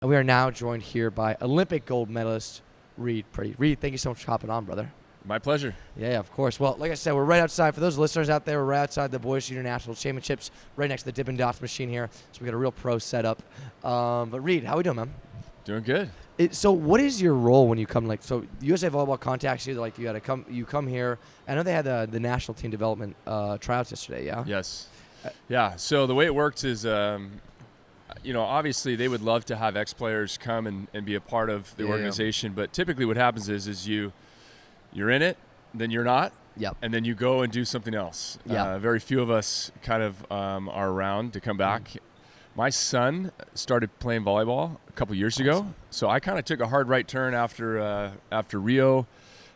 And we are now joined here by Olympic gold medalist Reid Priddy. Reid, thank you so much for hopping on, brother. My pleasure. Yeah, of course. Well, like I said, we're right outside. For those listeners out there, we're right outside the Boys Junior National Championships, right next to the Dippin' Dots machine here. So we got a real pro setup. But Reid, how we doing, man? Doing good. So what is your role when you come? So USA Volleyball contacts you. Like you come here. I know they had the national team development tryouts yesterday. Yeah. Yes. Yeah. So the way it works is, obviously they would love to have ex-players come and be a part of the organization. But typically what happens is you're in it, then you're not. Yep. And then you go and do something else. Yeah. Very few of us kind of are around to come back. My son started playing volleyball a couple years ago, so I kind of took a hard right turn after Rio.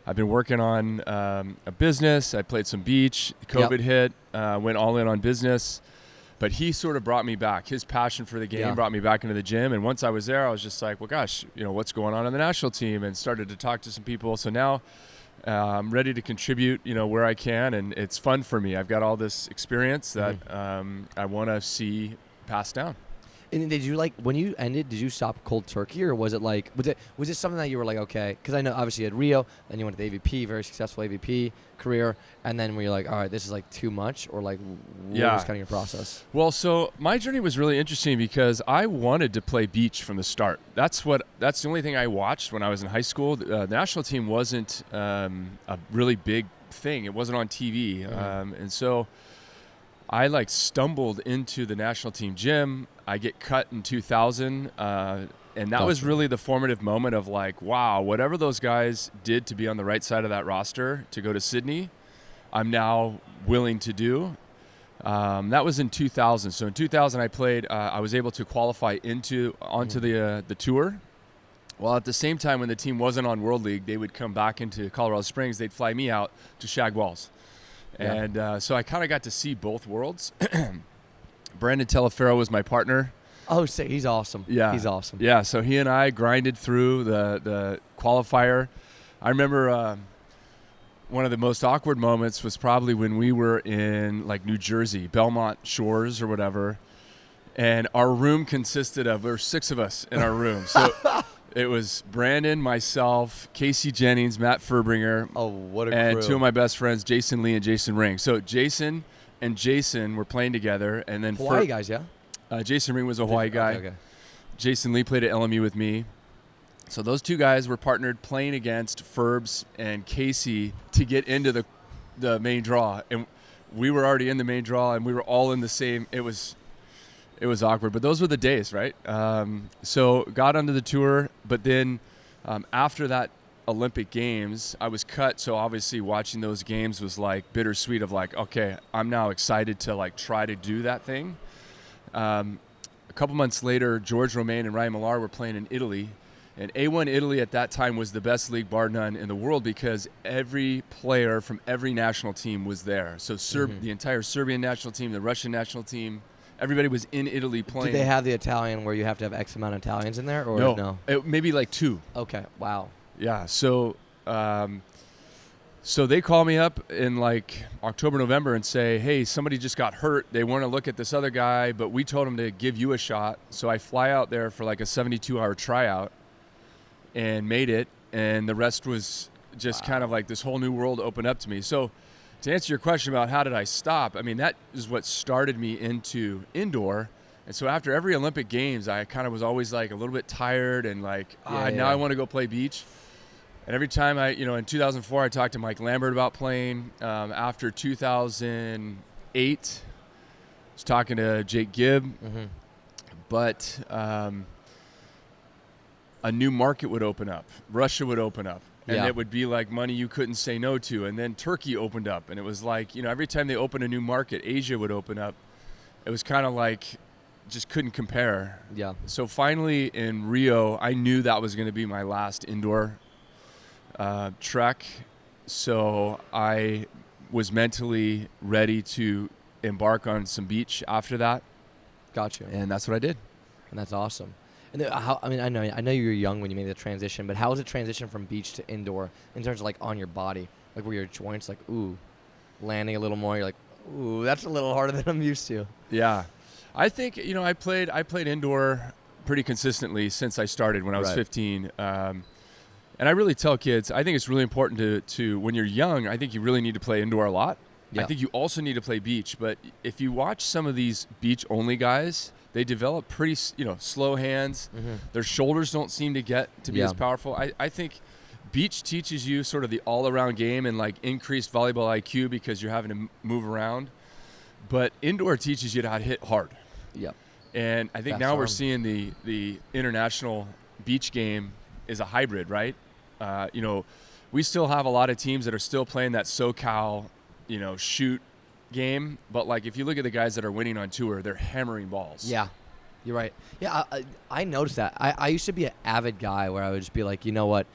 I've been working on a business. I played some beach. COVID hit. Went all in on business. But he sort of brought me back. His passion for the game brought me back into the gym. And once I was there, I was just like, well, gosh, what's going on the national team? And started to talk to some people. So now I'm ready to contribute, where I can. And it's fun for me. I've got all this experience that I want to see passed down. And did you when you ended? Did you stop cold turkey, or was it was it something that you were like, okay? Because I know obviously you had Rio, then you went to the AVP, very successful AVP career, and then were you like, all right, this is too much, or what was kind of your process? Well, so my journey was really interesting because I wanted to play beach from the start. That's the only thing I watched when I was in high school. The national team wasn't a really big thing. It wasn't on TV, and so I stumbled into the national team gym. I get cut in 2000, and that was really the formative moment of wow, whatever those guys did to be on the right side of that roster to go to Sydney, I'm now willing to do. That was in 2000. So in 2000, I played. I was able to qualify onto the tour. Well, at the same time, when the team wasn't on World League, they would come back into Colorado Springs. They'd fly me out to shag balls. And so I kind of got to see both worlds. Brandon Telefero was my partner. Oh, he's awesome. Yeah. He's awesome. Yeah, so he and I grinded through the qualifier. I remember one of the most awkward moments was probably when we were in New Jersey, Belmont Shores or whatever. And our room consisted of, there were 6 of us in our room. So it was Brandon, myself, Casey Jennings, Matt Furbringer. Oh, what a crew. And 2 of my best friends, Jason Lee and Jason Ring. So Jason and Jason were playing together. And then Hawaii guys, yeah? Jason Ring was a Hawaii guy. Okay. Jason Lee played at LMU with me. So those 2 guys were partnered playing against Furbs and Casey to get into the main draw. And we were already in the main draw, and we were all in the same. It was awkward, but those were the days, right? So got onto the tour, but then after that Olympic Games, I was cut. So obviously watching those games was bittersweet of okay, I'm now excited to try to do that thing. A couple months later, George Romain and Ryan Millar were playing in Italy. And A1 Italy at that time was the best league, bar none, in the world because every player from every national team was there. So the entire Serbian national team, the Russian national team, everybody was in Italy playing. Did they have the Italian where you have to have X amount of Italians in there? Or no? Maybe 2. Okay, wow. Yeah, so they call me up in October, November and say, hey, somebody just got hurt. They want to look at this other guy, but we told them to give you a shot. So I fly out there for a 72-hour tryout and made it, and the rest was just kind of this whole new world opened up to me. So to answer your question about how did I stop, I mean, that is what started me into indoor. And so after every Olympic Games, I kind of was always a little bit tired and now I want to go play beach. And every time in 2004, I talked to Mike Lambert about playing. After 2008, I was talking to Jake Gibb. But a new market would open up. Russia would open up. And it would be money you couldn't say no to. And then Turkey opened up. And it was every time they opened a new market, Asia would open up. It was kind of just couldn't compare. Yeah. So finally in Rio, I knew that was going to be my last indoor trek. So I was mentally ready to embark on some beach after that. Gotcha. And that's what I did. And that's awesome. And I know you were young when you made the transition, but how was the transition from beach to indoor in terms of on your body? Were your joints landing a little more? You're ooh, that's a little harder than I'm used to. Yeah. I think, I played indoor pretty consistently since I started when I was Right. 15. And I really tell kids, I think it's really important to when you're young, I think you really need to play indoor a lot. Yeah. I think you also need to play beach. But if you watch some of these beach-only guys, they develop pretty, slow hands. Mm-hmm. Their shoulders don't seem to get to be Yeah. as powerful. I think beach teaches you sort of the all-around game and like increased volleyball IQ because you're having to move around. But indoor teaches you how to hit hard. Yep. And I think Fast now we're arm. seeing the international beach game is a hybrid, right? We still have a lot of teams that are still playing that SoCal, shoot game. But like if you look at the guys that are winning on tour, they're hammering balls. Yeah, you're right. Yeah, I noticed that. I used to be an avid guy where I would just be like, you know what,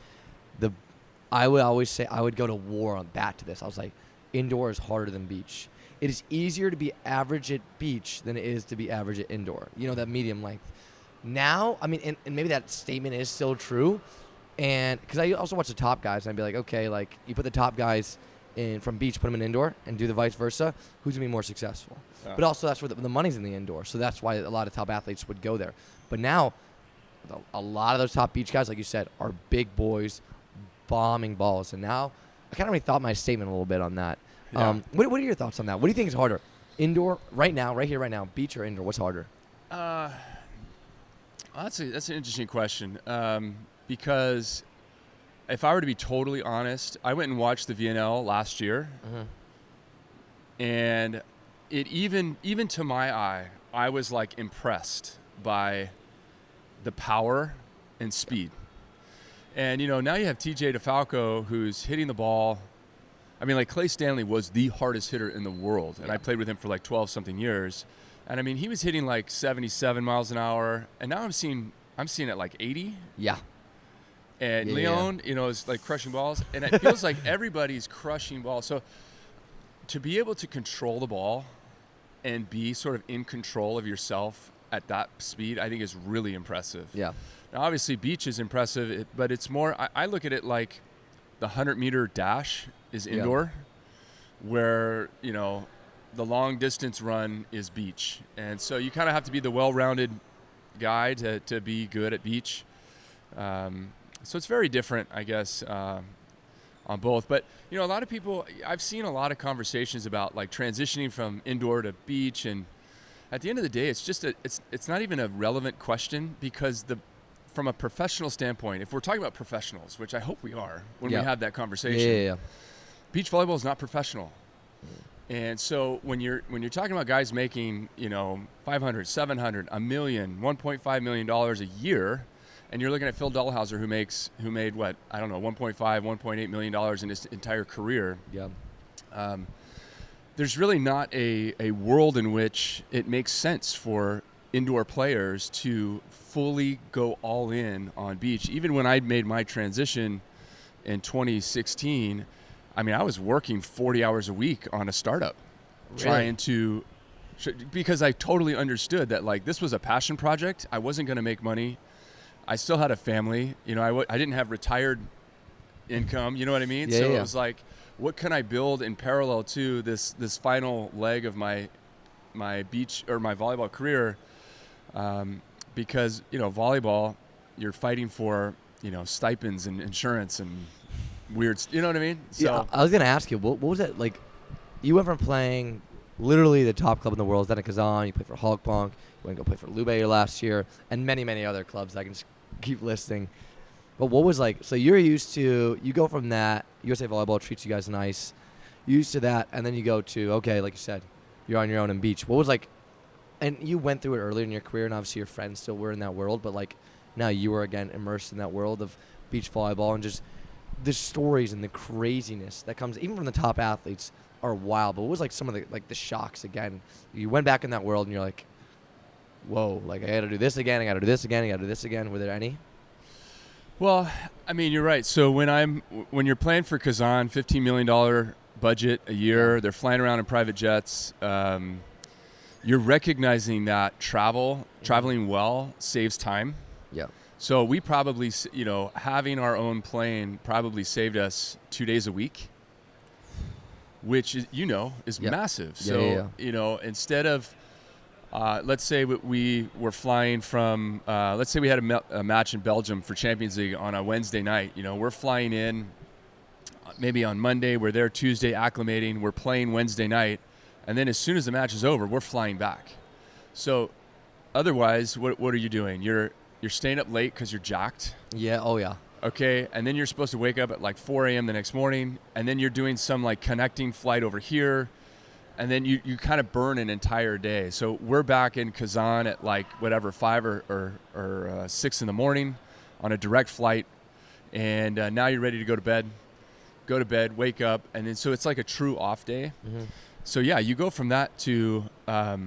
I would always say I would go to war on back to this. I was like, indoor is harder than beach. It is easier to be average at beach than it is to be average at indoor. That medium length. Now, I mean, and maybe that statement is still true, and because I also watch the top guys, and I'd be like, okay, like you put the top guys from beach, put them in indoor, and do the vice versa. Who's gonna be more successful? Yeah. But also that's where the money's in the indoor, so that's why a lot of top athletes would go there. But now, a lot of those top beach guys, like you said, are big boys, bombing balls. And now, I kind of rethought my statement a little bit on that. Yeah. What are your thoughts on that? What do you think is harder, indoor right now, right here, right now, beach or indoor? What's harder? That's an interesting question because if I were to be totally honest, I went and watched the VNL last year, and it even to my eye, I was like impressed by the power and speed. And now you have TJ DeFalco who's hitting the ball. I mean, like Clay Stanley was the hardest hitter in the world, and I played with him for like 12 something years. And I mean, he was hitting like 77 miles an hour, and now I'm seeing it like 80. Yeah. And Yeah, Leon, is like crushing balls, and it feels like everybody's crushing balls. So to be able to control the ball and be sort of in control of yourself at that speed, I think is really impressive. Yeah. Now, obviously, beach is impressive, but it's more. I look at it like the 100-meter dash is indoor, where the long distance run is beach. And so you kind of have to be the well-rounded guy to be good at beach. So it's very different, I guess, on both. But, a lot of people, I've seen a lot of conversations about like transitioning from indoor to beach. And at the end of the day, it's just it's not even a relevant question because from a professional standpoint, if we're talking about professionals, which I hope we are when we have that conversation, Yeah. beach volleyball is not professional. And so when you're talking about guys making, $500, $700, $1 million, $1.5 million a year, and you're looking at Phil Dullhauser who made what, I don't know, $1.5, $1.8 million in his entire career. Yeah. There's really not a world in which it makes sense for indoor players to fully go all in on beach. Even when I made my transition in 2016, I mean, I was working 40 hours a week on a startup, trying to, because I totally understood that like this was a passion project. I wasn't going to make money. I still had a family. I didn't have retired income. You know what I mean? So it was like, what can I build in parallel to this final leg of my beach or my volleyball career? Because volleyball, you're fighting for stipends and insurance and weird, you know what I mean? So Yeah, I was gonna ask you, what was that like? You went from playing literally the top club in the world, then at Kazan. You played for Halkbank. You went to go play for Lube last year, and many, many other clubs. I can just keep listing. But what was like? So you're used to, you go from that. USA Volleyball treats you guys nice. You're used to that, and then you go to, okay, like you said, you're on your own in beach. What was like? And you went through it earlier in your career, and obviously your friends still were in that world. But like now you were again immersed in that world of beach volleyball, and just the stories and the craziness that comes even from the top athletes are wild. But what was like some of the shocks again? You went back in that world and you're like, whoa, like I got to do this again. I got to do this again. I got to do this again. Were there any? Well, I mean, you're right. So when you're playing for Kazan, $15 million budget a year, they're flying around in private jets. You're recognizing that traveling well saves time. Yeah. So we probably, having our own plane probably saved us 2 days a week, which is, is massive. So, instead of let's say we were flying from, let's say we had a match in Belgium for Champions League on a Wednesday night. We're flying in maybe on Monday, we're there Tuesday acclimating, we're playing Wednesday night, and then as soon as the match is over, we're flying back. So otherwise, what are you doing? You're staying up late because you're jacked. Yeah. Oh yeah. Okay, and then you're supposed to wake up at like 4 a.m. the next morning, and then you're doing some like connecting flight over here, and then you kind of burn an entire day. So we're back in Kazan at like whatever 5 or 6 in the morning on a direct flight, and now you're ready to go to bed. Go to bed, wake up, and then so it's like a true off day. Mm-hmm. So yeah, you go from that to I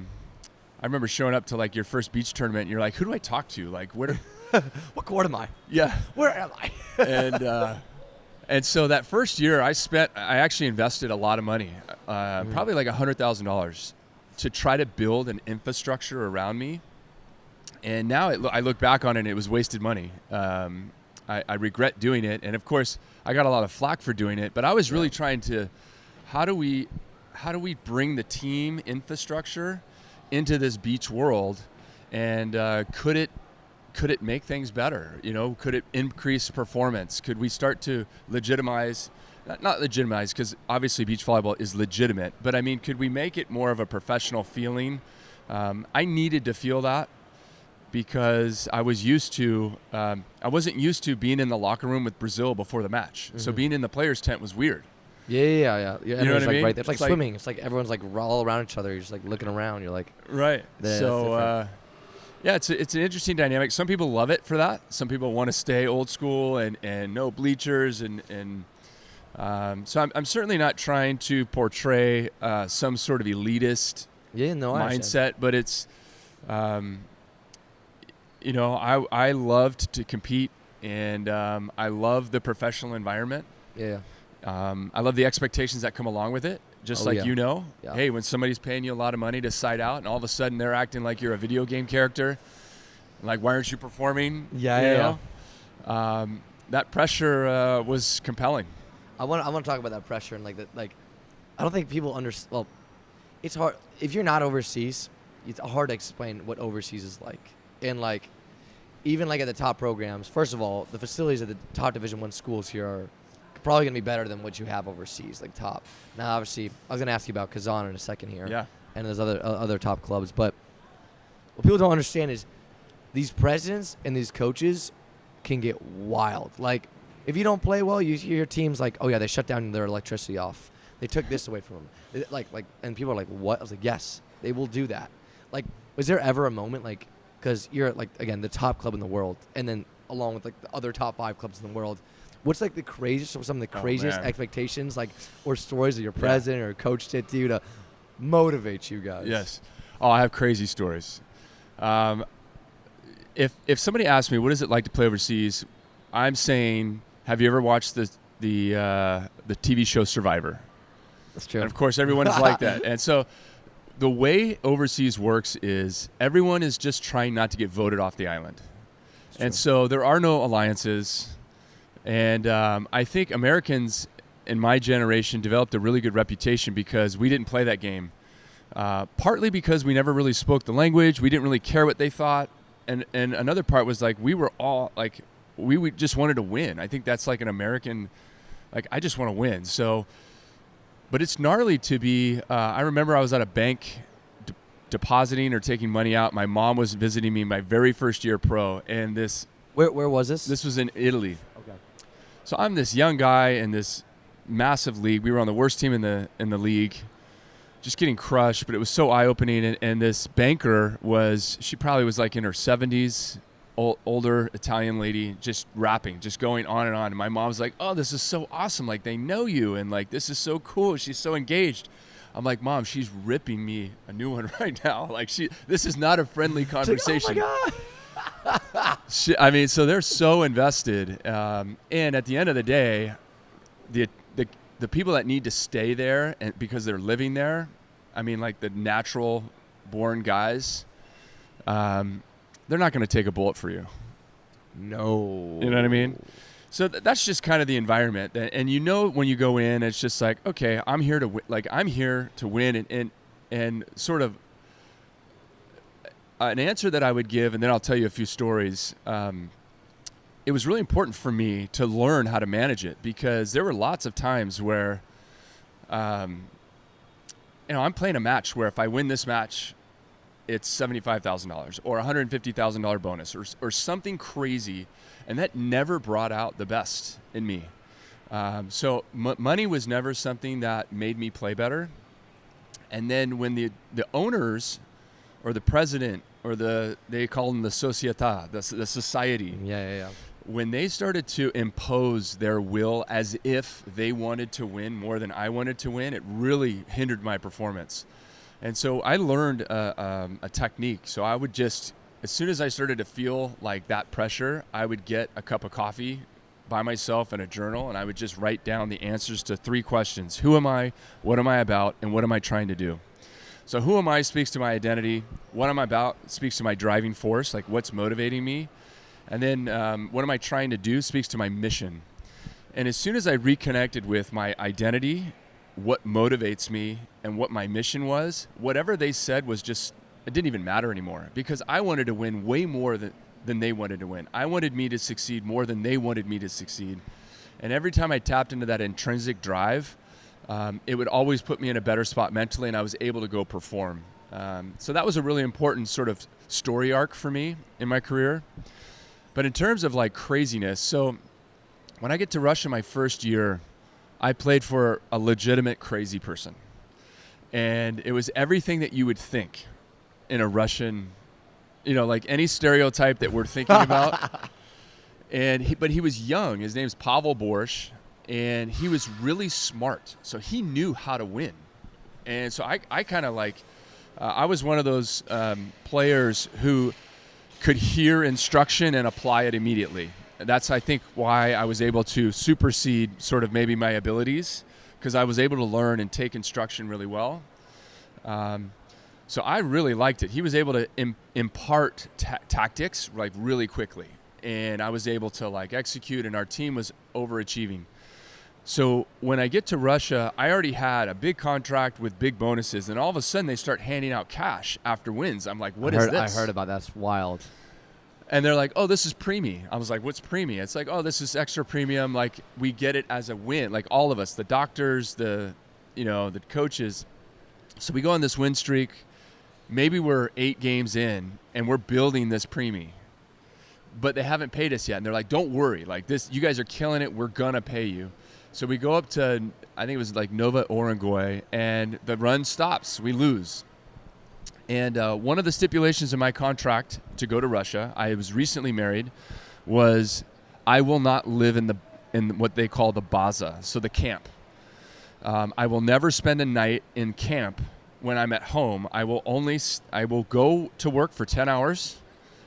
remember showing up to like your first beach tournament, and you're like, who do I talk to? Like, where? What court am I? Yeah. Where am I? And so that first year, I actually invested a lot of money, probably like $100,000, to try to build an infrastructure around me. And now I look back on it, and it was wasted money. I regret doing it, and of course, I got a lot of flack for doing it. But I was really trying to, how do we bring the team infrastructure into this beach world, and could it make things better? Could it increase performance? Could we start to legitimize, not legitimize, because obviously beach volleyball is legitimate, but I mean, could we make it more of a professional feeling? I needed to feel that because I wasn't used to being in the locker room with Brazil before the match. Mm-hmm. So being in the players' tent was weird. Yeah. You know what I mean? Right there. It's like swimming. It's like everyone's like all around each other. You're just like looking around. You're like, right. So, yeah, it's an interesting dynamic. Some people love it for that. Some people want to stay old school and no bleachers and so I'm certainly not trying to portray some sort of elitist mindset, but it's I loved to compete, and I love the professional environment. Yeah. I love the expectations that come along with it. Just hey, when somebody's paying you a lot of money to side out, and all of a sudden they're acting like you're a video game character, like, why aren't you performing? Yeah. That pressure was compelling. I want to talk about that pressure and I don't think people understand. Well, it's hard if you're not overseas. It's hard to explain what overseas is like, and like even like at the top programs. First of all, the facilities at the top Division I schools here are probably going to be better than what you have overseas, like top. Now, obviously, I was going to ask you about Kazan in a second here. Yeah. And there's other top clubs. But what people don't understand is these presidents and these coaches can get wild. Like, if you don't play well, you hear teams like, oh, yeah, they shut down their electricity off. They took this away from them. And people are like, what? I was like, yes, they will do that. Like, was there ever a moment, like, because you're, like, again, the top club in the world, and then along with, like, the other top 5 clubs in the world, what's like some of the craziest expectations, like, or stories that your president or coach did to you to motivate you guys? Yes. Oh, I have crazy stories. If somebody asks me what is it like to play overseas, I'm saying, have you ever watched the TV show Survivor? That's true. And of course, everyone is like that. And so the way overseas works is everyone is just trying not to get voted off the island. And so there are no alliances. And I think Americans in my generation developed a really good reputation because we didn't play that game. Partly because we never really spoke the language. We didn't really care what they thought. And another part was like we were all like we just wanted to win. I think that's like an American, like I just want to win. So, but it's gnarly to be. I remember I was at a bank depositing or taking money out. My mom was visiting me my very first year pro, and this. Where was this? This was in Italy. Okay. So I'm this young guy in this massive league. We were on the worst team in the league, just getting crushed. But it was so eye-opening. And this banker she probably was like in her 70s, older Italian lady, just rapping, just going on and on. And my mom's like, "Oh, this is so awesome! Like they know you, and like this is so cool. She's so engaged." I'm like, "Mom, she's ripping me a new one right now. Like this is not a friendly conversation." Like, oh my God. I mean, so they're so invested, and at the end of the day, the people that need to stay there and because they're living there, I mean, like the natural born guys, they're not going to take a bullet for you. No, you know what I mean? So that's just kind of the environment, and you know when you go in, it's just like, okay, I'm here to win, and sort of an answer that I would give, and then I'll tell you a few stories. It was really important for me to learn how to manage it, because there were lots of times where, I'm playing a match where if I win this match, it's $75,000 or $150,000 bonus or something crazy, and that never brought out the best in me. So money was never something that made me play better. And then when the owners or the president or they call them the società, the society. Yeah. When they started to impose their will as if they wanted to win more than I wanted to win, it really hindered my performance. And so I learned a technique. So I would just, as soon as I started to feel like that pressure, I would get a cup of coffee by myself and a journal, and I would just write down the answers to 3 questions. Who am I? What am I about? And what am I trying to do? So who am I speaks to my identity. What am I about speaks to my driving force, like what's motivating me. And then what am I trying to do speaks to my mission. And as soon as I reconnected with my identity, what motivates me, and what my mission was, whatever they said was just, it didn't even matter anymore, because I wanted to win way more than they wanted to win. I wanted me to succeed more than they wanted me to succeed. And every time I tapped into that intrinsic drive, it would always put me in a better spot mentally, and I was able to go perform. So that was a really important sort of story arc for me in my career. But in terms of like craziness, so when I get to Russia my first year, I played for a legitimate crazy person. And it was everything that you would think in a Russian, like any stereotype that we're thinking about. But he was young. His name's Pavel Borsch, and he was really smart. So he knew how to win. And so I kind of I was one of those players who could hear instruction and apply it immediately. That's, I think, why I was able to supersede sort of maybe my abilities, because I was able to learn and take instruction really well. So I really liked it. He was able to impart tactics like really quickly, and I was able to execute, and our team was overachieving. So when I get to Russia, I already had a big contract with big bonuses, and all of a sudden they start handing out cash after wins. I'm like, what is this? I heard about that. That's wild. And they're like, oh, this is preemie. I was like, what's preemie? It's like, oh, this is extra premium. Like, we get it as a win. Like, all of us, the doctors, the coaches. So we go on this win streak. Maybe we're 8 games in, and we're building this preemie. But they haven't paid us yet. And they're like, don't worry. Like, this, you guys are killing it. We're going to pay you. So we go up to, I think it was like Nova Orengoy, and the run stops. We lose. And one of the stipulations in my contract to go to Russia, I was recently married, was I will not live in what they call the baza, so the camp. I will never spend a night in camp when I'm at home. I will go to work for 10 hours,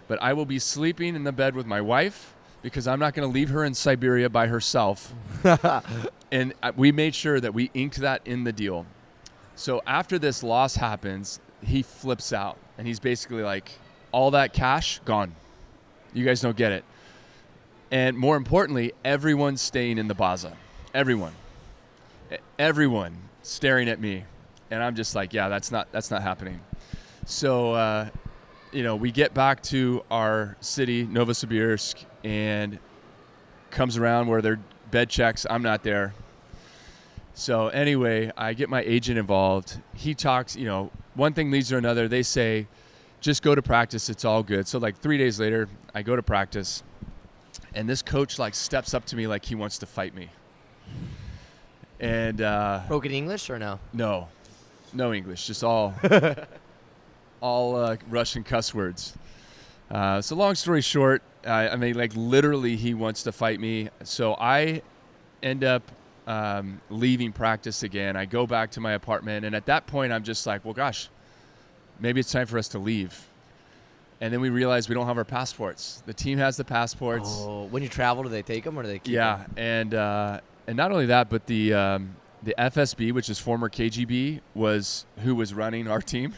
but I will be sleeping in the bed with my wife, because I'm not going to leave her in Siberia by herself. And we made sure that we inked that in the deal. So after this loss happens, he flips out, and he's basically like, all that cash, gone. You guys don't get it. And more importantly, everyone's staying in the baza. Everyone staring at me. And I'm just like, yeah, that's not happening. So, we get back to our city, Novosibirsk, and comes around where their bed checks. I'm not there. So anyway, I get my agent involved. He talks, one thing leads to another. They say, just go to practice. It's all good. So 3 days later, I go to practice, and this coach steps up to me like he wants to fight me. And broken English or no? No English, just all Russian cuss words. So long story short, literally he wants to fight me. So I end up leaving practice again. I go back to my apartment, and at that point I'm just like, well, gosh, maybe it's time for us to leave. And then we realize we don't have our passports. The team has the passports. Oh, when you travel, do they take them or do they keep them? Yeah, and not only that, but the FSB, which is former KGB, was who was running our team.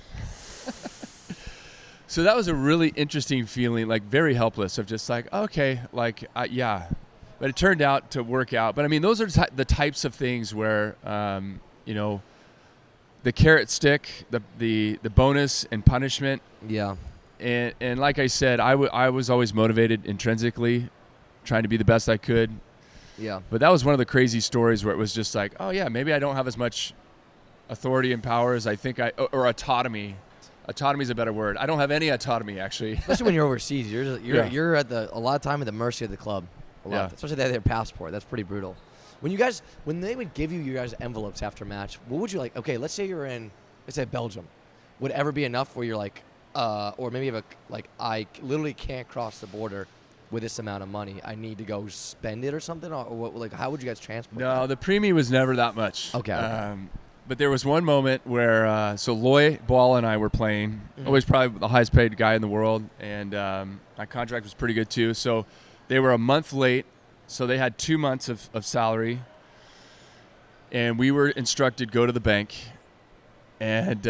So that was a really interesting feeling, very helpless, of just okay, yeah. But it turned out to work out. But those are the types of things where, the carrot stick, the bonus and punishment. Yeah. And like I said, I was always motivated intrinsically, trying to be the best I could. Yeah. But that was one of the crazy stories where it was just like, oh yeah, maybe I don't have as much authority and power as I think or autonomy. Autonomy is a better word. I don't have any autonomy, actually. Especially when you're overseas, you're at a lot of time at the mercy of the club. A lot. Yeah. Especially they have their passport. That's pretty brutal. When they would give you your guys' envelopes after match, what would you like? Okay, let's say you're in, let's say Belgium. Would it ever be enough where you're like, or maybe you have I literally can't cross the border with this amount of money. I need to go spend it or something? Or what, like, how would you guys transport No, that? the preemie was never that much. Okay. But there was one moment where, so Loy Ball and I were playing. Always probably the highest paid guy in the world. And my contract was pretty good too. So they were a month late. So they had 2 months of salary. And we were instructed, go to the bank and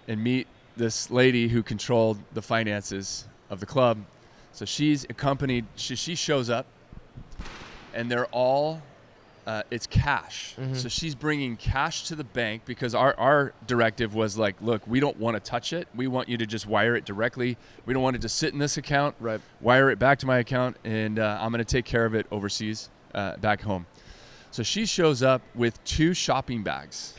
meet this lady who controlled the finances of the club. So she's accompanied, she shows up, and they're all, it's cash. Mm-hmm. So she's bringing cash to the bank because our directive was like, look, we don't want to touch it. We want you to just wire it directly. We don't want it to sit in this account. Right. Wire it back to my account, and I'm going to take care of it overseas, back home. So she shows up with 2 shopping bags.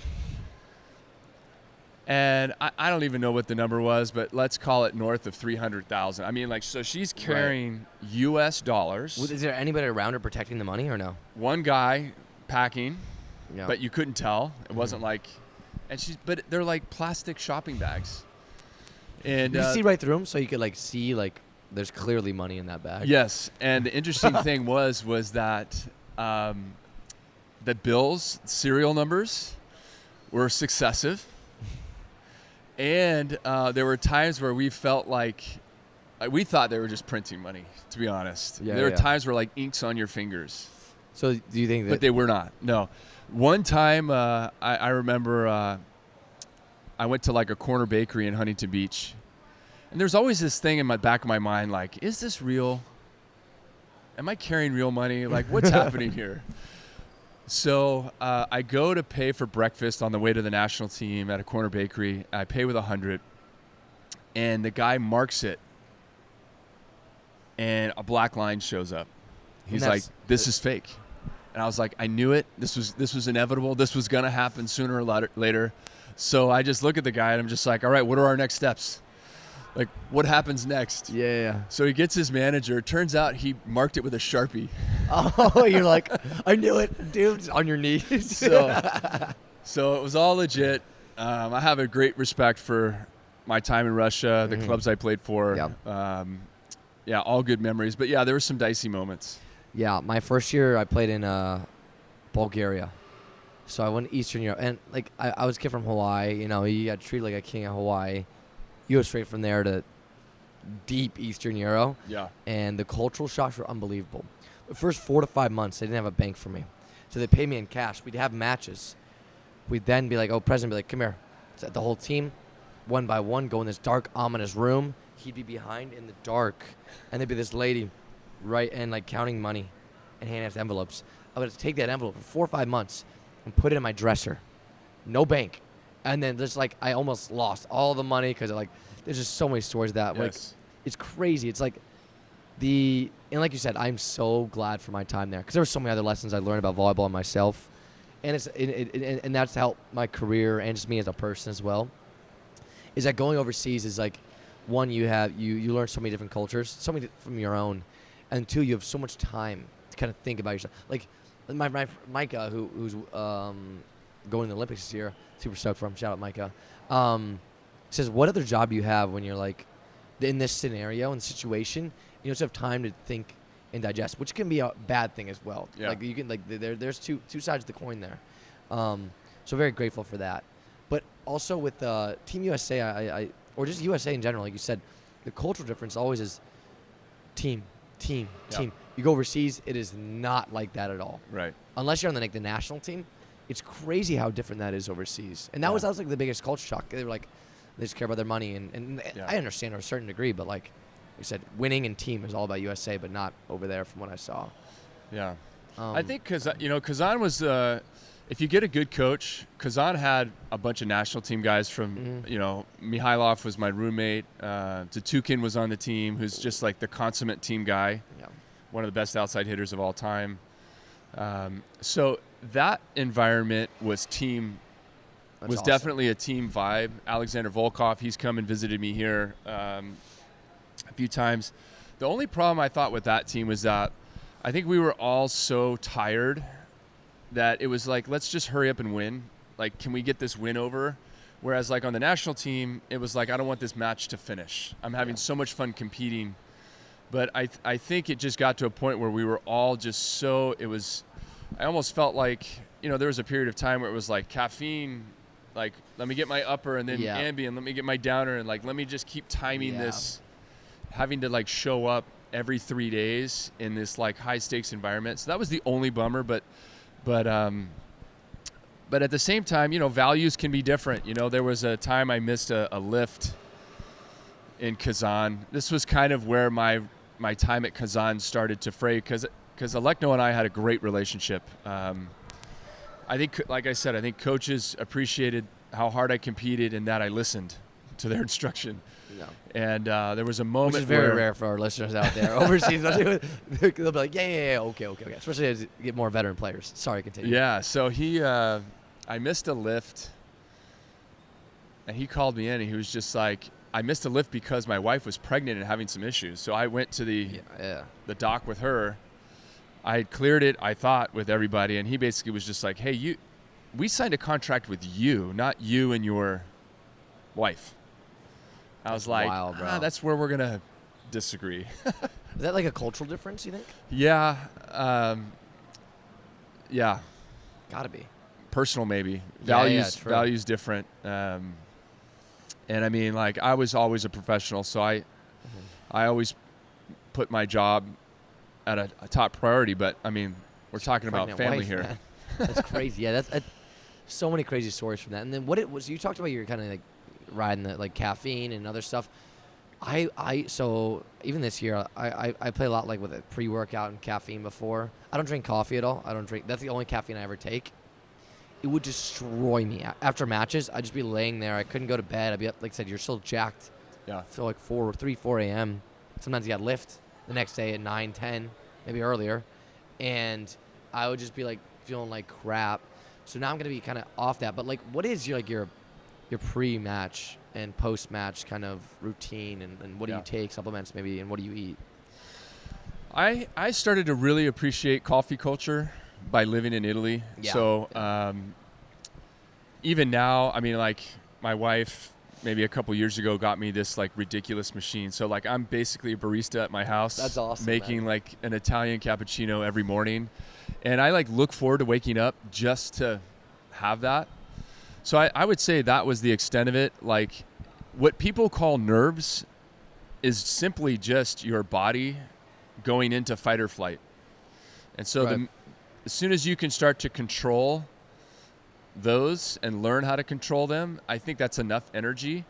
And I don't even know what the number was, but let's call it north of 300,000. I mean, like, so she's carrying U.S. dollars. Is there anybody around her protecting the money or no? One guy packing, Yeah. but you couldn't tell. It wasn't like, but they're like plastic shopping bags. And Did you see right through them so you could see there's clearly money in that bag? Yes, and the interesting thing was that the bills, serial numbers, were successive. And there were times where we felt like we thought they were just printing money, to be honest. Yeah, there were yeah. times where inks on your fingers. So do you think that? But they were not. No. One time I remember I went to a corner bakery in Huntington Beach. And there's always this thing in my back of my mind, is this real? Am I carrying real money? What's happening here? So I go to pay for breakfast on the way to the national team at a corner bakery. I pay with 100, and the guy marks it, and a black line shows up. He's like, "This is fake," and I was like, "I knew it. This was inevitable. This was gonna happen sooner or later." So I just look at the guy and I'm just like, "All right, what are our next steps? What happens next?" Yeah. So he gets his manager. Turns out he marked it with a Sharpie. Oh, you're like, I knew it, dude. On your knees. So it was all legit. I have a great respect for my time in Russia, the clubs I played for. Yeah. All good memories. But yeah, there were some dicey moments. Yeah, my first year I played in Bulgaria. So I went to Eastern Europe. And I was a kid from Hawaii. You got treated like a king of Hawaii. You go straight from there to deep Eastern Europe. Yeah. And the cultural shocks were unbelievable. The first 4 to 5 months, they didn't have a bank for me. So they paid me in cash. We'd have matches. We'd then be like, president would be like, come here. So the whole team, one by one, go in this dark, ominous room. He'd be behind in the dark. And there'd be this lady right and counting money and handing us envelopes. I would take that envelope for 4 or 5 months and put it in my dresser. No bank. And then just I almost lost all the money because there's just so many stories of that. Yes. It's crazy. It's and like you said, I'm so glad for my time there because there were so many other lessons I learned about volleyball and myself, and and that's helped my career and just me as a person as well. Is that going overseas is one, you learn so many different cultures, so many from your own, and 2, you have so much time to kind of think about yourself. My Micah, who's going to the Olympics this year, super stoked for him. Shout out Micah. Says, what other job do you have when you're in this scenario and situation? You just have time to think and digest, which can be a bad thing as well. Yeah. You can there's two sides of the coin there. So very grateful for that. But also with Team USA, I or just USA in general, like you said, the cultural difference always is team. Yeah. You go overseas, it is not like that at all. Right. Unless you're on the national team, it's crazy how different that is overseas. And that was the biggest culture shock. They were they just care about their money, and I understand to a certain degree, but like you said, winning and team is all about USA, but not over there from what I saw. Yeah. I think Kazan was, if you get a good coach, Kazan had a bunch of national team guys from, Mihailov was my roommate. Tatukin was on the team, who's just like the consummate team guy, one of the best outside hitters of all time. So that environment was awesome. Definitely a team vibe. Alexander Volkov, he's come and visited me here a few times. The only problem I thought with that team was that I think we were all so tired that it was like, let's just hurry up and win. Like, can we get this win over? Whereas like on the national team, it was like, I don't want this match to finish. I'm having so much fun competing. But I think it just got to a point where we were all just I almost felt like, there was a period of time where it was like caffeine, like, let me get my upper and then Ambien, let me get my downer, and like, let me just keep timing this, having to like show up every 3 days in this like high stakes environment. So that was the only bummer, but at the same time, values can be different. There was a time I missed a lift in Kazan. This was kind of where my time at Kazan started to fray, because Alekno and I had a great relationship. I think, like I said, I think coaches appreciated how hard I competed and that I listened to their instruction. Yeah. And there was a moment which is very rare for our listeners out there overseas. They'll be like, okay. Especially as you get more veteran players. Sorry, continue. Yeah, so I missed a lift, and he called me in, and he was just like, I missed a lift because my wife was pregnant and having some issues. So I went to the doc with her. I had cleared it, I thought, with everybody, and he basically was just like, hey, we signed a contract with you, not you and your wife. I was like, wild, bro. That's where we're going to disagree. Is that like a cultural difference, you think? Yeah. Yeah. Gotta be. Personal, maybe. Values different. And I mean, like, I was always a professional, so I always put my job at a top priority. But I mean, we're talking about family here. Man. That's crazy. Yeah, that's so many crazy stories from that. And then what it was, you talked about, you're kind of like riding the like caffeine and other stuff. So even this year, I play a lot like with a pre-workout and caffeine before. I don't drink coffee at all. That's the only caffeine I ever take. It would destroy me after matches. I'd just be laying there. I couldn't go to bed. I'd be up, like I said, you're still jacked. Yeah. So like 4 a.m. Sometimes you got lift the next day at 9, 10, maybe earlier, and I would just be like feeling like crap. So now I'm gonna be kind of off that. But like, what is your pre-match and post-match kind of routine, and what do you take, supplements maybe, and what do you eat? I started to really appreciate coffee culture by living in Italy. Yeah. So even now, I mean, like, my wife maybe a couple years ago got me this like ridiculous machine. So like, I'm basically a barista at my house. That's awesome. Making like an Italian cappuccino every morning. And I like look forward to waking up just to have that. So I would say that was the extent of it. Like, what people call nerves is simply just your body going into fight or flight. And so as soon as you can start to control those and learn how to control them, I think that's enough energy.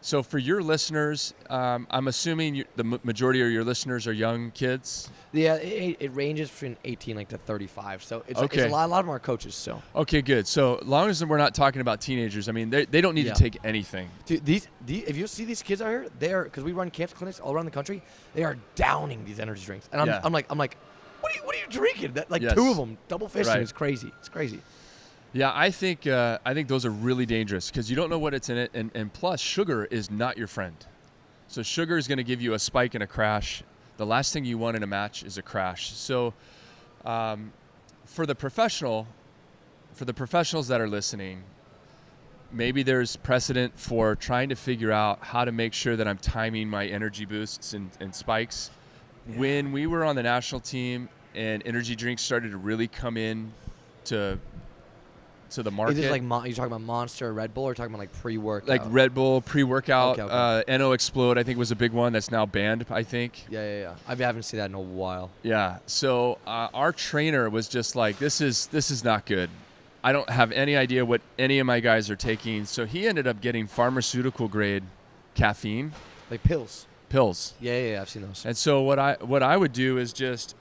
So for your listeners, I'm assuming the majority of your listeners are young kids. Yeah, it ranges between 18 to 35. So it's a lot of them are coaches. So okay, good. So as long as we're not talking about teenagers, I mean, they don't need to take anything. Dude, if you see these kids out here, because we run camp clinics all around the country, they are downing these energy drinks, and I'm like, what are you drinking? That two of them, double fisting. Right. It's crazy. It's crazy. Yeah, I think those are really dangerous because you don't know what it's in it, and plus sugar is not your friend. So sugar is going to give you a spike and a crash. The last thing you want in a match is a crash. So for the professionals that are listening, maybe there's precedent for trying to figure out how to make sure that I'm timing my energy boosts and spikes. Yeah. When we were on the national team and energy drinks started to really come in to the market. Is it like you're talking about Monster, Red Bull, or talking about like pre-workout? Like Red Bull, pre-workout. Okay. NO Explode, I think, was a big one that's now banned, I think. Yeah. I haven't seen that in a while. Yeah. So our trainer was just like, this is not good. I don't have any idea what any of my guys are taking. So he ended up getting pharmaceutical grade caffeine. Like pills. Pills. Yeah. I've seen those. And so what I would do is just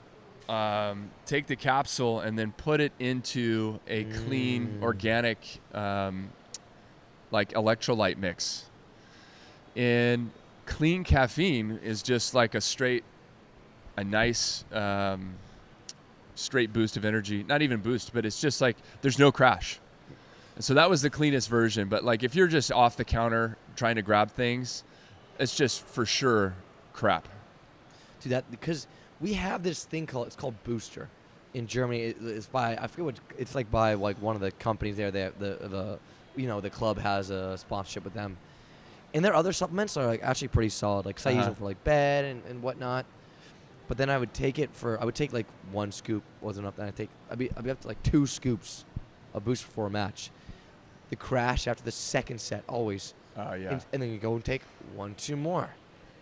take the capsule and then put it into a clean, organic, like electrolyte mix. And clean caffeine is just like a nice straight boost of energy. Not even boost, but it's just like there's no crash. And so that was the cleanest version. But like if you're just off the counter trying to grab things, it's just for sure crap. Dude, that because we have this thing it's called Booster in Germany. It's by, I forget what, it's like by like one of the companies there. The club has a sponsorship with them. And their other supplements are like actually pretty solid. Like, 'cause I use them for like bed and whatnot. But then I would take like 1 scoop, wasn't enough. Then I'd be up to like 2 scoops of Booster before a match. The crash after the second set always. Yeah. And then you go and take 1, 2 more.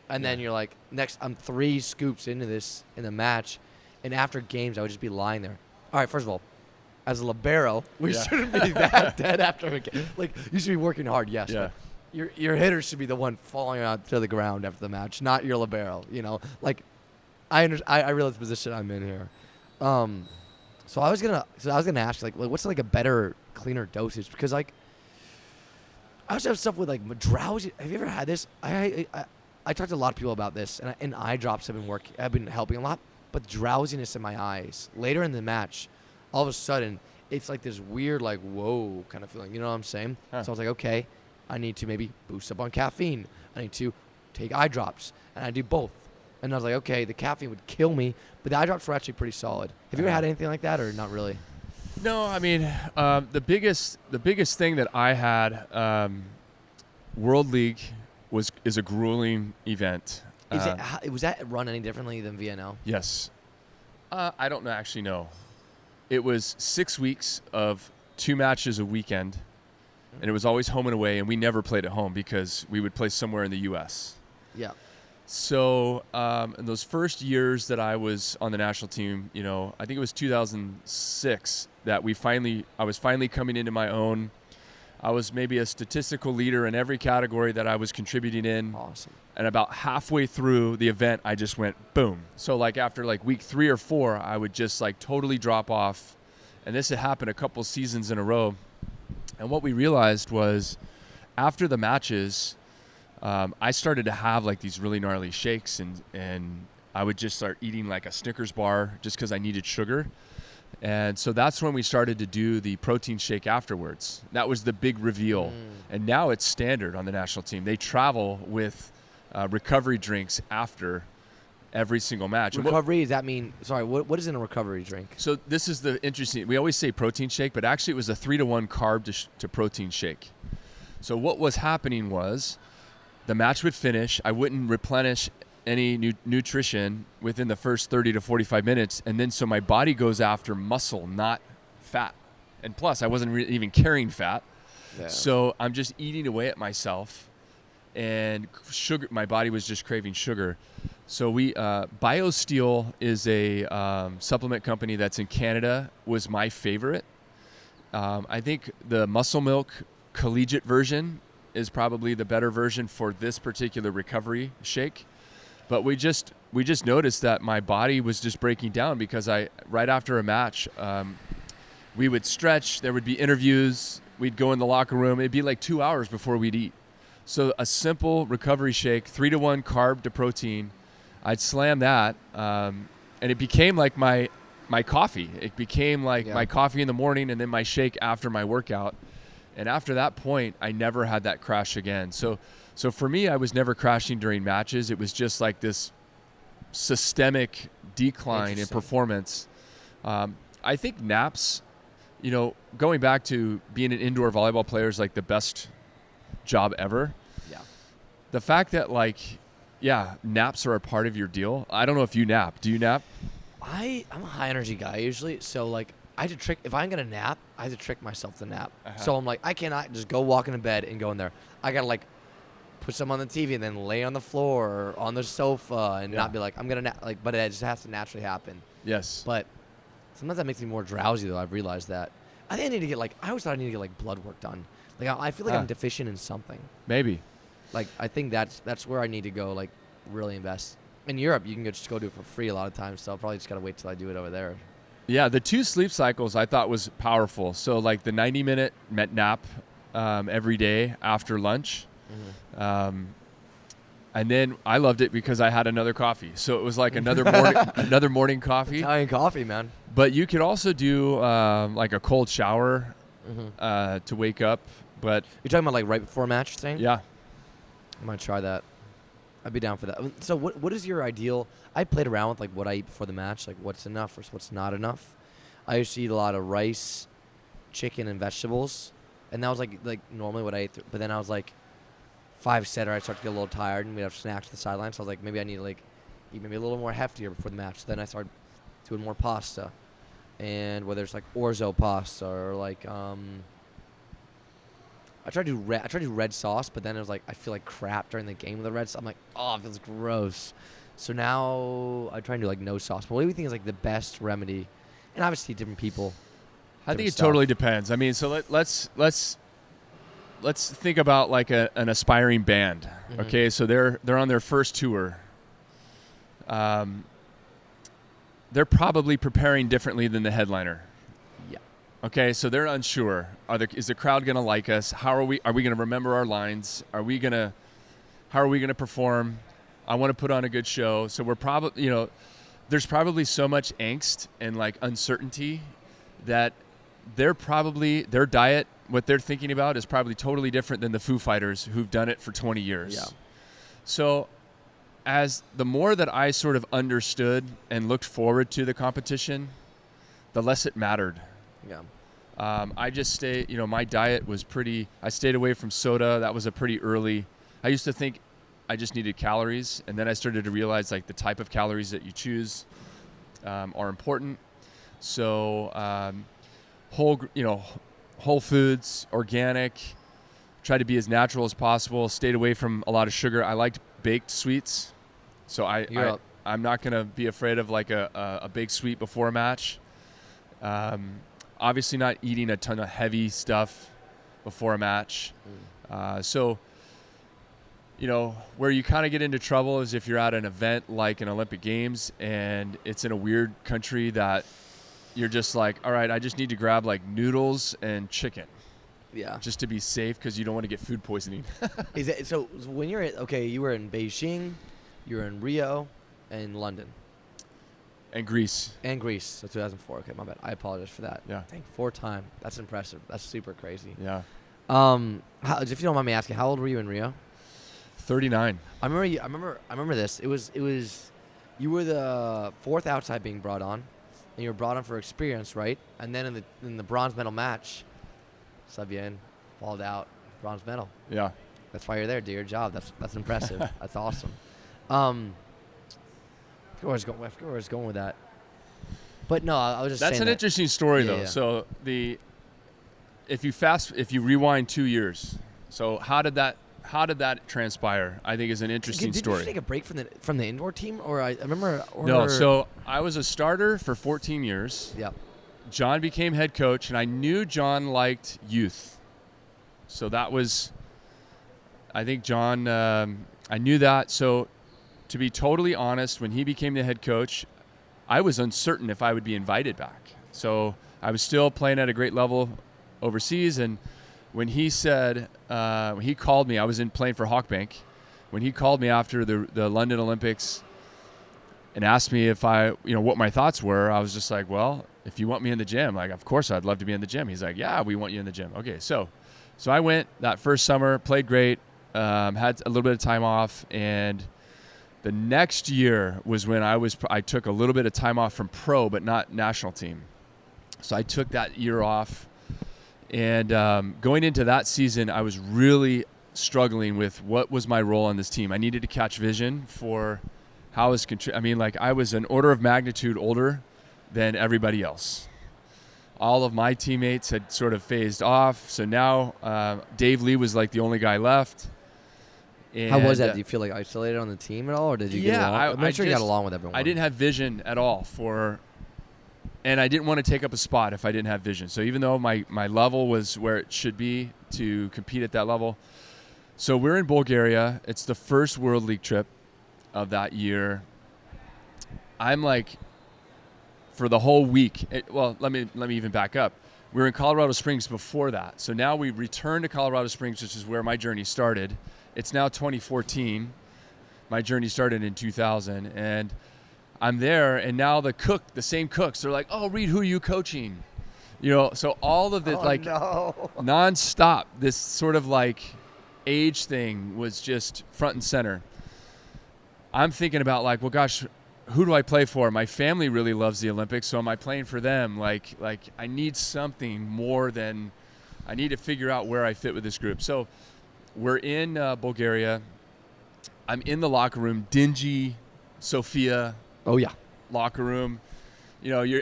And then you're like, next, I'm 3 scoops into this in the match. And after games, I would just be lying there. All right, first of all, as a libero, we shouldn't be that dead after a game. Like, you should be working hard, yes. Yeah. But your hitter should be the one falling out to the ground after the match, not your libero. You know, like, I realize the position I'm in here. So I was gonna ask, like, what's like a better, cleaner dosage? Because like, I also have stuff with like drowsy. Have you ever had this? I talked to a lot of people about this, and eye drops have been helping a lot. But drowsiness in my eyes later in the match, all of a sudden, it's like this weird, like, whoa kind of feeling. You know what I'm saying? Huh. So I was like, okay, I need to maybe boost up on caffeine. I need to take eye drops, and I do both. And I was like, okay, the caffeine would kill me, but the eye drops were actually pretty solid. Have you ever had anything like that, or not really? No, I mean, the biggest thing that I had, World League is a grueling event. Was that run any differently than VNL? Yes. I don't actually know. It was 6 weeks of 2 matches a weekend, and it was always home and away, and we never played at home because we would play somewhere in the U.S. Yeah. So in those first years that I was on the national team, you know, I think it was 2006 that I was finally coming into my own. I was maybe a statistical leader in every category that I was contributing in. Awesome. And about halfway through the event, I just went boom. So like after like week 3 or 4, I would just like totally drop off. And this had happened a couple seasons in a row. And what we realized was after the matches, I started to have like these really gnarly shakes, and I would just start eating like a Snickers bar just because I needed sugar. And so that's when we started to do the protein shake afterwards. That was the big reveal. And now it's standard on the national team. They travel with recovery drinks after every single match. Recovery, does that mean, sorry, what is in a recovery drink? So this is the interesting, we always say protein shake, but actually it was a 3-to-1 carb to protein shake. So what was happening was the match would finish, I wouldn't replenish any nutrition within the first 30 to 45 minutes, and then so my body goes after muscle, not fat. And plus, I wasn't even carrying fat. Yeah. So I'm just eating away at myself, and sugar. My body was just craving sugar. So BioSteel is a supplement company that's in Canada, was my favorite. I think the Muscle Milk collegiate version is probably the better version for this particular recovery shake. But we just noticed that my body was just breaking down because right after a match, we would stretch, there would be interviews, we'd go in the locker room, it'd be like 2 hours before we'd eat. So a simple recovery shake, 3-to-1 carb to protein, I'd slam that, and it became like my coffee. It became like my coffee in the morning and then my shake after my workout. And after that point, I never had that crash again. So for me, I was never crashing during matches. It was just like this systemic decline in performance. I think naps, you know, going back to being an indoor volleyball player is like the best job ever. Yeah. The fact that naps are a part of your deal. I don't know if you nap. Do you nap? I'm a high energy guy usually. So like I have to trick, if I'm going to nap, I have to trick myself to nap. So I'm like, I cannot just go walk into bed and go in there. I got to like put some on the TV and then lay on the floor or on the sofa and not be like, I'm going to nap. Like, but it just has to naturally happen. Yes. But sometimes that makes me more drowsy though. I've realized that. I think I need to get I always thought I need to get like blood work done. Like I feel like I'm deficient in something. Maybe. Like I think that's where I need to go, like really invest. In Europe, you can just go do it for free a lot of times, so I'll probably just got to wait till I do it over there. Yeah, the 2 sleep cycles I thought was powerful. So like the 90-minute nap every day after lunch. Mm-hmm. And then I loved it because I had another coffee. So it was like another morning coffee. Italian coffee, man. But you could also do like a cold shower to wake up. But you're talking about like right before a match thing? Yeah. I'm going to try that. I'd be down for that. So what is your ideal? I played around with like what I eat before the match, like what's enough versus what's not enough. I used to eat a lot of rice, chicken, and vegetables. And that was like normally what I ate. But then I was like 5-setter, I started to get a little tired, and we'd have snacks at the sideline. So I was like, maybe I need to like eat maybe a little more heftier before the match. So then I started doing more pasta, and whether it's like orzo pasta or like I tried to do red sauce, but then it was like I feel like crap during the game with the red sauce. I'm like, oh, it feels gross. So now I try and do like no sauce. But what do you think is like the best remedy? And obviously different people. I think it totally depends. I mean, so let's think about like an aspiring band. Mm-hmm. Okay, so they're on their first tour. They're probably preparing differently than the headliner. Yeah. Okay, so they're unsure. Is the crowd going to like us? Are we going to remember our lines? How are we going to perform? I want to put on a good show. So we're probably, there's probably so much angst and like uncertainty that their diet, what they're thinking about is probably totally different than the Foo Fighters who've done it for 20 years. Yeah. So as the more that I sort of understood and looked forward to the competition, the less it mattered. Yeah. I just stayed, my diet was I stayed away from soda. That was a pretty early, I used to think I just needed calories. And then I started to realize like the type of calories that you choose are important. So whole foods, organic, tried to be as natural as possible, stayed away from a lot of sugar. I liked baked sweets. So I'm not going to be afraid of like a baked sweet before a match. Obviously not eating a ton of heavy stuff before a match. So, where you kind of get into trouble is if you're at an event like an Olympic Games and it's in a weird country that you're just like, all right, I just need to grab like noodles and chicken. Yeah. Just to be safe because you don't want to get food poisoning. Is it so when you're you were in Beijing, you were in Rio, and London. And Greece. So 2004. Okay, my bad. I apologize for that. Yeah. Dang, 4-time. That's impressive. That's super crazy. Yeah. If you don't mind me asking, how old were you in Rio? 39. I remember this. It was you were the 4th outside being brought on, and you were brought on for experience, right? And then in the bronze medal match, sub you in, balled out, bronze medal. Yeah. That's why you're there. Do your job. That's impressive. That's awesome. I forget where I was going with that. But no, I was just saying That's an interesting story, though. Yeah. So if you rewind 2 years, so how did that transpire? I think is an interesting story. Did you take a break from the indoor team, or I remember? No, so I was a starter for 14 years. Yeah. John became head coach, and I knew John liked youth. So that was, I think John, I knew that. So to be totally honest, when he became the head coach, I was uncertain if I would be invited back. So I was still playing at a great level overseas, and when he said, when he called me, I was playing for Hawkbank. When he called me after the London Olympics and asked me if what my thoughts were, I was just like, well, if you want me in the gym, like, of course I'd love to be in the gym. He's like, yeah, we want you in the gym. Okay, so I went that first summer, played great, had a little bit of time off, and the next year was when I took a little bit of time off from pro, but not national team. So I took that year off. And going into that season, I was really struggling with what was my role on this team. I needed to catch vision for how I was I was an order of magnitude older than everybody else. All of my teammates had sort of phased off. So now Dave Lee was like the only guy left. And how was that? Do you feel like isolated on the team at all, or did you get along? I'm sure you got along with everyone. I didn't have vision at all and I didn't want to take up a spot if I didn't have vision. So even though my level was where it should be to compete at that level. So we're in Bulgaria. It's the first World League trip of that year. I'm like, for the whole week. Let me even back up. We were in Colorado Springs before that. So now we returned to Colorado Springs, which is where my journey started. It's now 2014. My journey started in 2000, and I'm there, and now the same cooks, they're like, "Oh, Reid, who are you coaching?" So all of this nonstop, this sort of like age thing was just front and center. I'm thinking about like, well, gosh, who do I play for? My family really loves the Olympics, so am I playing for them? Like I need something more than I need to figure out where I fit with this group. So we're in Bulgaria. I'm in the locker room, dingy Sofia. Oh yeah, locker room. You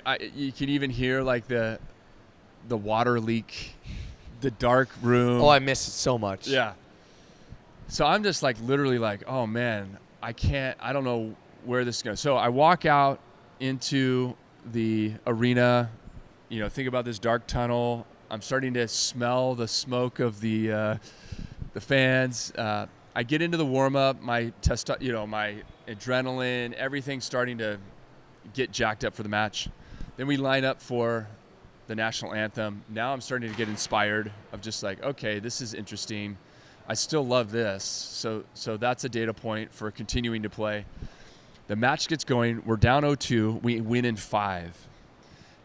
can even hear like the water leak, the dark room. Oh, I miss it so much. Yeah. So I'm just like literally like, oh man, I don't know where this is going. So I walk out into the arena, think about this dark tunnel. I'm starting to smell the smoke of the fans. I get into the warm up, my my adrenaline, everything's starting to get jacked up for the match. Then we line up for the national anthem. Now I'm starting to get inspired of just like, okay, this is interesting. I still love this. So that's a data point for continuing to play. The match gets going. We're down 0-2. We win in 5.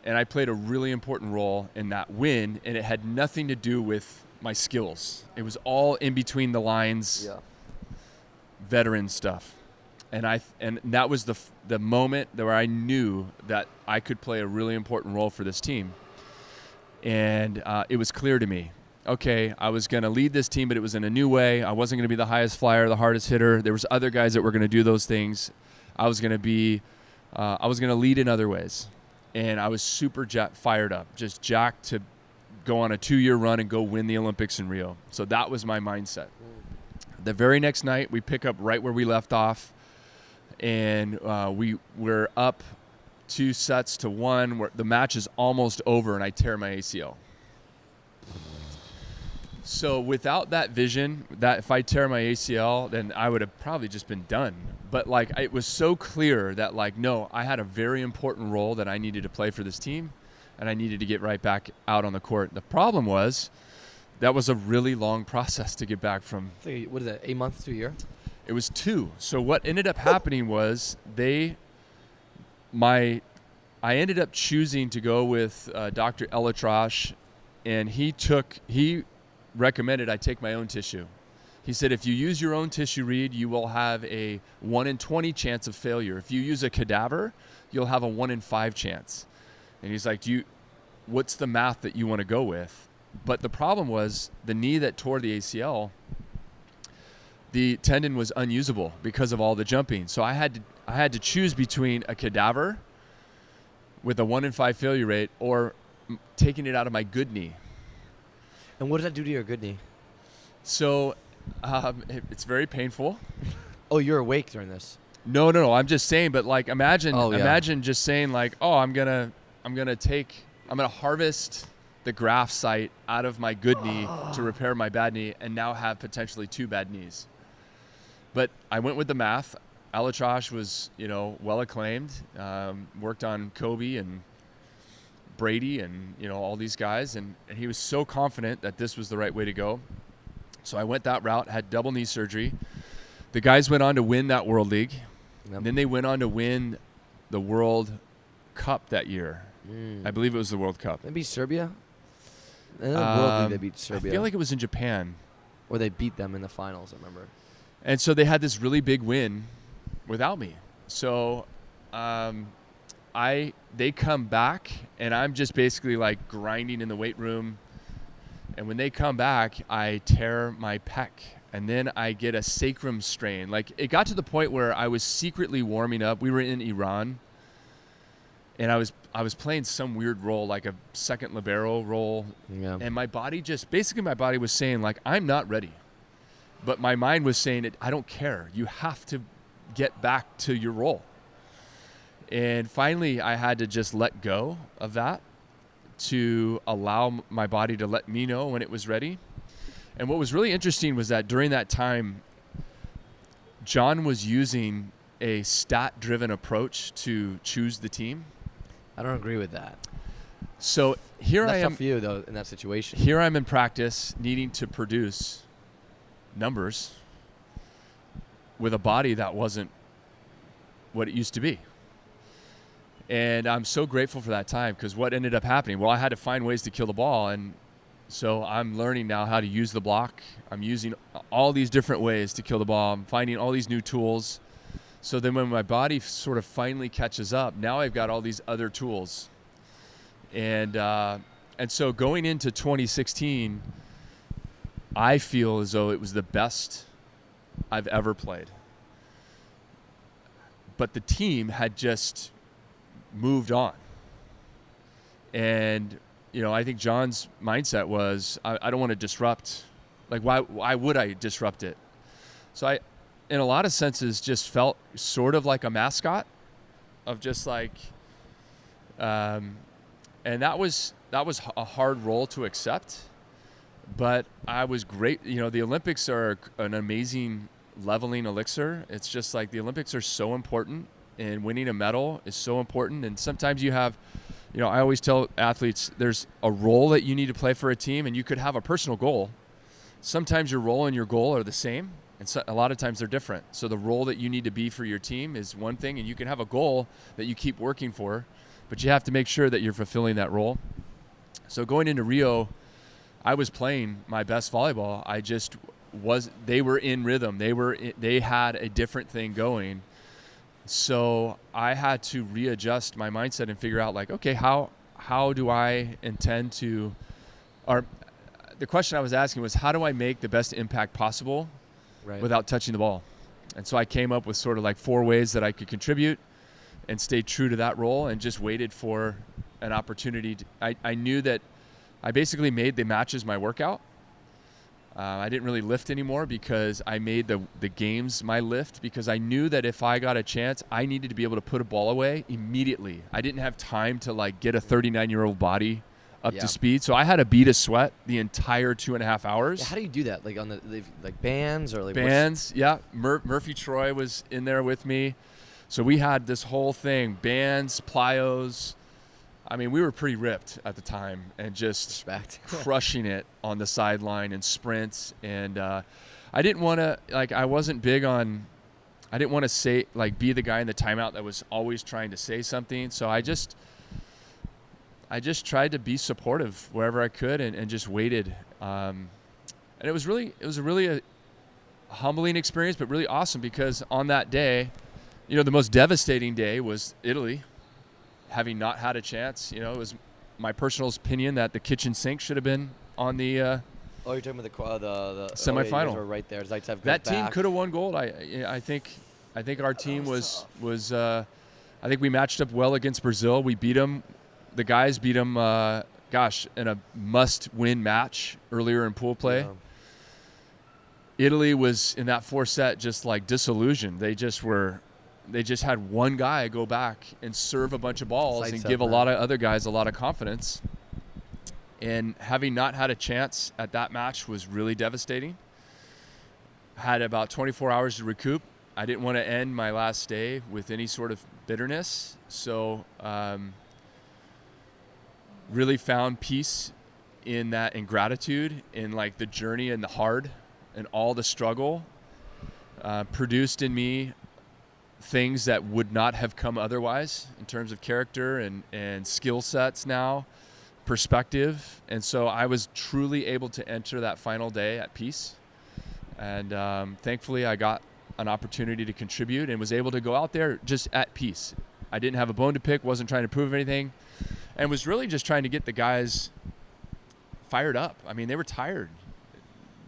And I played a really important role in that win, and it had nothing to do with my skills. It was all in between the lines, veteran stuff. And that was the moment where I knew that I could play a really important role for this team. And it was clear to me, okay, I was going to lead this team, but it was in a new way. I wasn't going to be the highest flyer, the hardest hitter. There was other guys that were going to do those things. I was going to lead in other ways. And I was super fired up, just jacked to go on a 2-year run and go win the Olympics in Rio. So that was my mindset. The very next night, we pick up right where we left off. And we're up 2-1 where the match is almost over, and I tear my ACL. So without that vision, that if I tear my ACL, then I would have probably just been done. But like it was so clear that like, no, I had a very important role that I needed to play for this team, and I needed to get right back out on the court. The problem was that was a really long process to get back from. What is that, 8 months to a year? It was 2. So what ended up happening was I ended up choosing to go with Dr. illustrious, and he recommended I take my own tissue. He said, if you use your own tissue, Reid, you will have a 1 in 20 chance of failure. If you use a cadaver, you'll have a 1 in 5 chance. And he's like, what's the math that you want to go with? But the problem was the knee that tore the ACL, the tendon was unusable because of all the jumping. So I had to choose between a cadaver with a 1 in 5 failure rate or taking it out of my good knee. And what does that do to your good knee? So it's very painful. Oh, you're awake during this? No. I'm just saying, but like imagine just saying like, oh, I'm gonna harvest the graft site out of my good knee to repair my bad knee, and now have potentially 2 bad knees. But I went with the math. illustrious was, well acclaimed. Worked on Kobe and Brady and all these guys, and he was so confident that this was the right way to go. So I went that route, had double knee surgery. The guys went on to win that World League. Yep. And then they went on to win the World Cup that year. I believe it was the World Cup. Maybe Serbia? In the World League they beat Serbia. I feel like it was in Japan. Or they beat them in the finals, I remember. And so they had this really big win without me. So they come back, and I'm just basically like grinding in the weight room. And when they come back, I tear my pec, and then I get a sacrum strain. Like it got to the point where I was secretly warming up. We were in Iran, and I was playing some weird role, like a second libero role. Yeah. And my body was saying like, I'm not ready. But my mind was saying, I don't care. You have to get back to your role. And finally, I had to just let go of that to allow my body to let me know when it was ready. And what was really interesting was that during that time, John was using a stat-driven approach to choose the team. I don't agree with that. So here That's I tough am. for you though in that situation. Here I'm in practice, needing to produce numbers with a body that wasn't what it used to be. And I'm so grateful for that time, because what ended up happening? Well, I had to find ways to kill the ball, and so I'm learning now how to use the block. I'm using all these different ways to kill the ball. I'm finding all these new tools. So then when my body sort of finally catches up, now I've got all these other tools. And so going into 2016, I feel as though it was the best I've ever played. But the team had just moved on. And, you know, I think John's mindset was, I don't want to disrupt. Like, why would I disrupt it? So I, in a lot of senses, just felt sort of like a mascot of just like, and that was a hard role to accept. But I was great. You know, the Olympics are an amazing leveling elixir. It's just like the Olympics are so important, and winning a medal is so important. And sometimes you have, you know, I always tell athletes there's a role that you need to play for a team, and you could have a personal goal. Sometimes your role and your goal are the same, and so a lot of times they're different. So the role that you need to be for your team is one thing, and you can have a goal that you keep working for, but you have to make sure that you're fulfilling that role. So going into Rio, I was playing my best volleyball. They were in rhythm. They had a different thing going. So I had to readjust my mindset and figure out, like, okay, how do I intend to, or the question I was asking was, how do I make the best impact possible without touching the ball? And so I came up with sort of like 4 ways that I could contribute and stay true to that role, and just waited for an opportunity. I knew that I basically made the matches my workout. I didn't really lift anymore, because I made the games my lift, because I knew that if I got a chance, I needed to be able to put a ball away immediately. I didn't have time to like get a 39-year-old body up to speed. So I had to beat a sweat the entire 2.5 hours. Yeah, how do you do that? Like on the like bands or like bands? Yeah, Murphy Troy was in there with me. So we had this whole thing, bands, plyos. I mean, we were pretty ripped at the time, and just crushing it on the sideline and sprints. And I didn't want to, like, I didn't want to say, like, be the guy in the timeout that was always trying to say something. So I just tried to be supportive wherever I could, and just waited. And it was a really humbling experience, but really awesome, because on that day, you know, the most devastating day was Italy. Having not had a chance, you know, it was my personal opinion that the kitchen sink should have been on the Oh, you're talking about the semifinal. You guys were right there. That team could have won gold. I think our team was I think we matched up well against Brazil. We beat them. The guys beat them. In a must-win match earlier in pool play. Yeah. Italy was in that 4-set just like disillusioned. They just had one guy go back and serve a bunch of balls and give a lot of other guys a lot of confidence. And having not had a chance at that match was really devastating. Had about 24 hours to recoup. I didn't want to end my last day with any sort of bitterness. So really found peace in that, and gratitude in like the journey and the hard and all the struggle produced in me things that would not have come otherwise in terms of character and skill sets now, perspective. And so I was truly able to enter that final day at peace. And thankfully I got an opportunity to contribute and was able to go out there just at peace. I didn't have a bone to pick, wasn't trying to prove anything, and was really just trying to get the guys fired up. I mean, they were tired.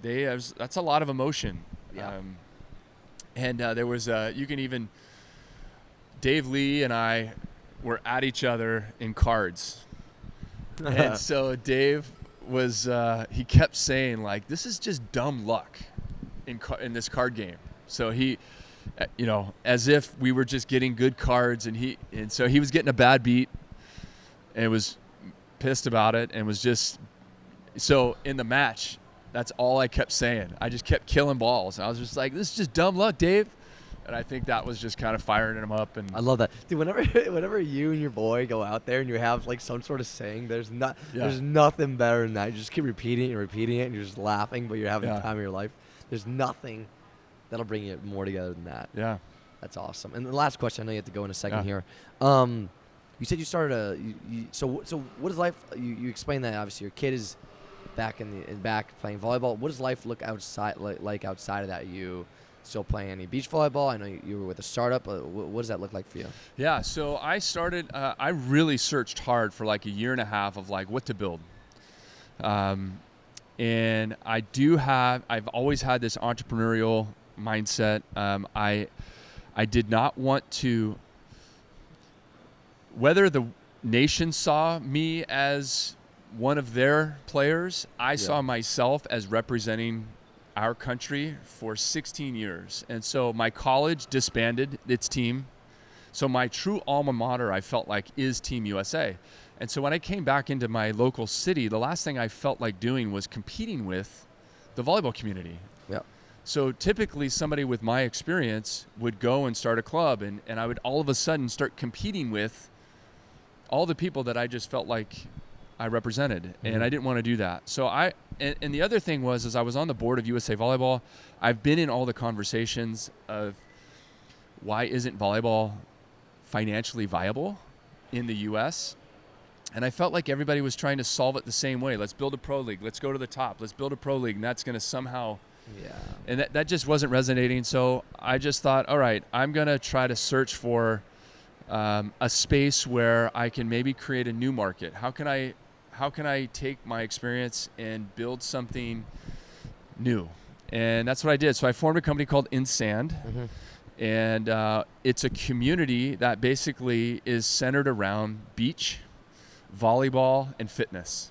That's a lot of emotion. Yeah. And there was Dave Lee and I were at each other in cards. And so Dave was, he kept saying, like, this is just dumb luck in this card game. So he, you know, as if we were just getting good cards, and so he was getting a bad beat and was pissed about it, and was just, so in the match, that's all I kept saying. I just kept killing balls. I was just like, this is just dumb luck, Dave. And I think that was just kind of firing him up. And I love that, dude. Whenever you and your boy go out there and you have like some sort of saying, there's nothing better than that. You just keep repeating it, and you're just laughing, but you're having the time of your life. There's nothing that'll bring you more together than that. Yeah, that's awesome. And the last question, I know you have to go in a second here. You said you started so what is life? You explained that obviously your kid is back back playing volleyball. What does life look outside like outside of that? You still playing any beach volleyball? I know you were with a startup. What does that look like for you? Yeah, so I started. I really searched hard for like a year and a half of like what to build. And I've always had this entrepreneurial mindset. I did not want to. Whether the nation saw me as one of their players, I saw myself as representing our country for 16 years. And so my college disbanded its team. So my true alma mater, I felt like, is Team USA. And so when I came back into my local city, the last thing I felt like doing was competing with the volleyball community. Yep. So typically somebody with my experience would go and start a club, and I would all of a sudden start competing with all the people that I just felt like I represented, and I didn't want to do that. So and the other thing was I was on the board of USA Volleyball. I've been in all the conversations of why isn't volleyball financially viable in the U.S., and I felt like everybody was trying to solve it the same way. Let's build a pro league. Let's go to the top. Let's build a pro league, and that's going to somehow. Yeah. And that just wasn't resonating. So I just thought, all right, I'm going to try to search for a space where I can maybe create a new market. How can I take my experience and build something new? And that's what I did. So I formed a company called In Sand. And it's a community that basically is centered around beach, volleyball, and fitness.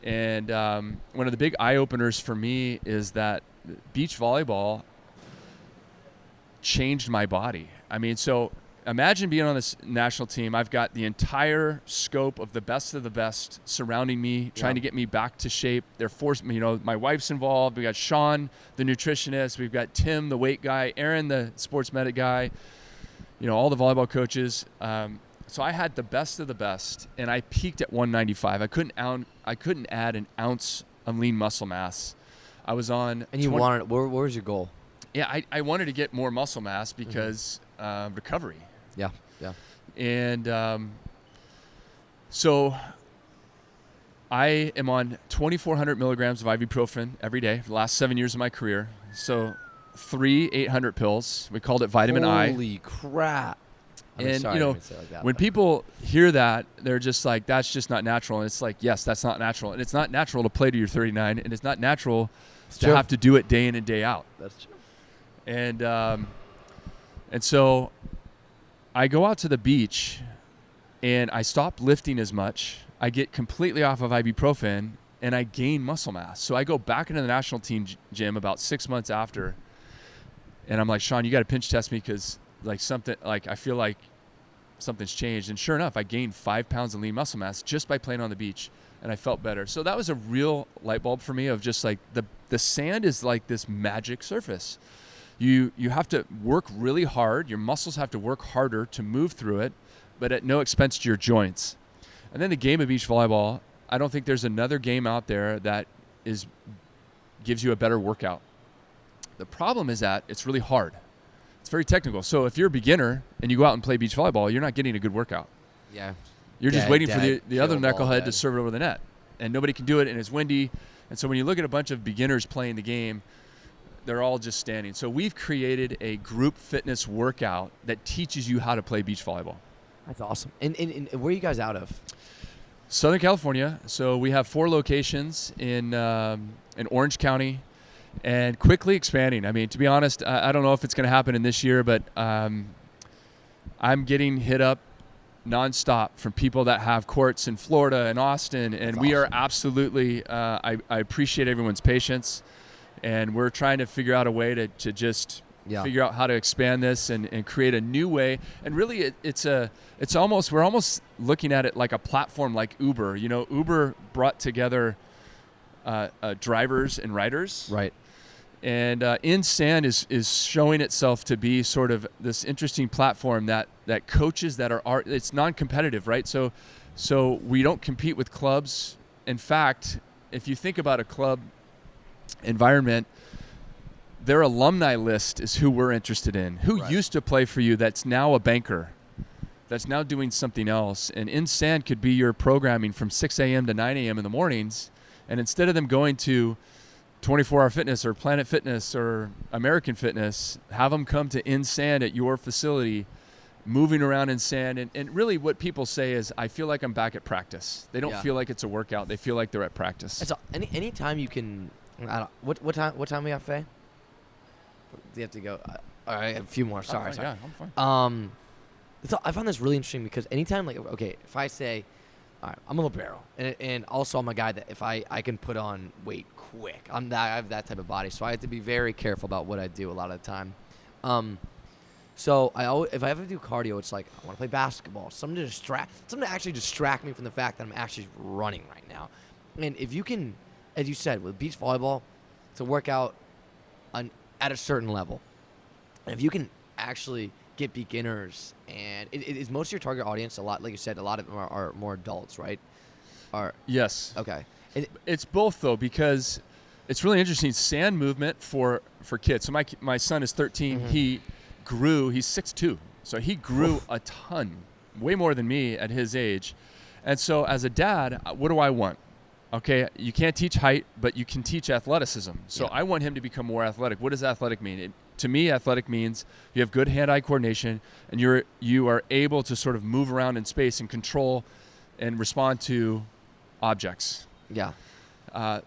And one of the big eye-openers for me is that beach volleyball changed my body. I mean, so imagine being on this national team. I've got the entire scope of the best surrounding me, trying to get me back to shape. They're forcing me, my wife's involved. We got Sean, the nutritionist. We've got Tim, the weight guy. Aaron, the sports medic guy. All the volleyball coaches. So I had the best of the best, and I peaked at 195. I couldn't add an ounce of lean muscle mass. I was on. And you wanted. Where was your goal? Yeah, I wanted to get more muscle mass because recovery. Yeah. And so I am on 2,400 milligrams of ibuprofen every day for the last 7 years of my career. So 3 800 pills. We called it vitamin I. Holy crap. And, when people hear that, they're just like, that's just not natural. And it's like, yes, that's not natural. And it's not natural to play to your 39. And it's not natural to have to do it day in and day out. That's true. And so I go out to the beach and I stop lifting as much. I get completely off of ibuprofen and I gain muscle mass. So I go back into the national team gym about 6 months after. And I'm like, Sean, you got to pinch test me because I feel like something's changed. And sure enough, I gained 5 pounds of lean muscle mass just by playing on the beach, and I felt better. So that was a real light bulb for me of just like the sand is like this magic surface. You have to work really hard. Your muscles have to work harder to move through it, but at no expense to your joints. And then the game of beach volleyball, I don't think there's another game out there that gives you a better workout. The problem is that it's really hard. It's very technical. So if you're a beginner and you go out and play beach volleyball, you're not getting a good workout. Yeah. You're just waiting for the other knucklehead to serve it over the net. And nobody can do it, and it's windy. And so when you look at a bunch of beginners playing the game, they're all just standing. So we've created a group fitness workout that teaches you how to play beach volleyball. That's awesome. And where are you guys out of? Southern California. So we have 4 locations in Orange County, and quickly expanding. I mean, to be honest, I don't know if it's going to happen in this year, but I'm getting hit up nonstop from people that have courts in Florida and Austin, and we are absolutely. I appreciate everyone's patience, and we're trying to figure out a way to just figure out how to expand this and create a new way. And really, we're almost looking at it like a platform like Uber. Uber brought together drivers and riders. Right. And In Sand is showing itself to be sort of this interesting platform that coaches that are it's non-competitive, right? So we don't compete with clubs. In fact, if you think about a club environment, their alumni list is who we're interested in. Who used to play for you that's now a banker, that's now doing something else. And In Sand could be your programming from 6 a.m. to 9 a.m. in the mornings. And instead of them going to 24-Hour Fitness or Planet Fitness or American Fitness, have them come to In Sand at your facility, moving around in sand. And really what people say is, I feel like I'm back at practice. They don't feel like it's a workout. They feel like they're at practice. So any time you can, what time we have, Faye? Do you have to go? All right, a few more. Sorry. Yeah, I'm fine. I found this really interesting because anytime, like, okay, if I say, all right, I'm a libero, and also I'm a guy that if I can put on weight quick. I have that type of body, so I have to be very careful about what I do a lot of the time. So if I ever do cardio, it's like I want to play basketball, something to actually distract me from the fact that I'm actually running right now. And if you can, as you said, with beach volleyball, to work out at a certain level, and if you can actually get beginners, and is most of your target audience a lot, like you said, a lot of them are more adults, right? Yes. Okay. It's both though, because it's really interesting. Sand movement for kids. So my son is 13. Mm-hmm. He's 6'2", so he grew a ton, way more than me at his age. And so as a dad, what do I want? Okay, you can't teach height, but you can teach athleticism. So I want him to become more athletic. What does athletic mean? To me, athletic means you have good hand-eye coordination, and you are able to sort of move around in space and control and respond to objects. Yeah.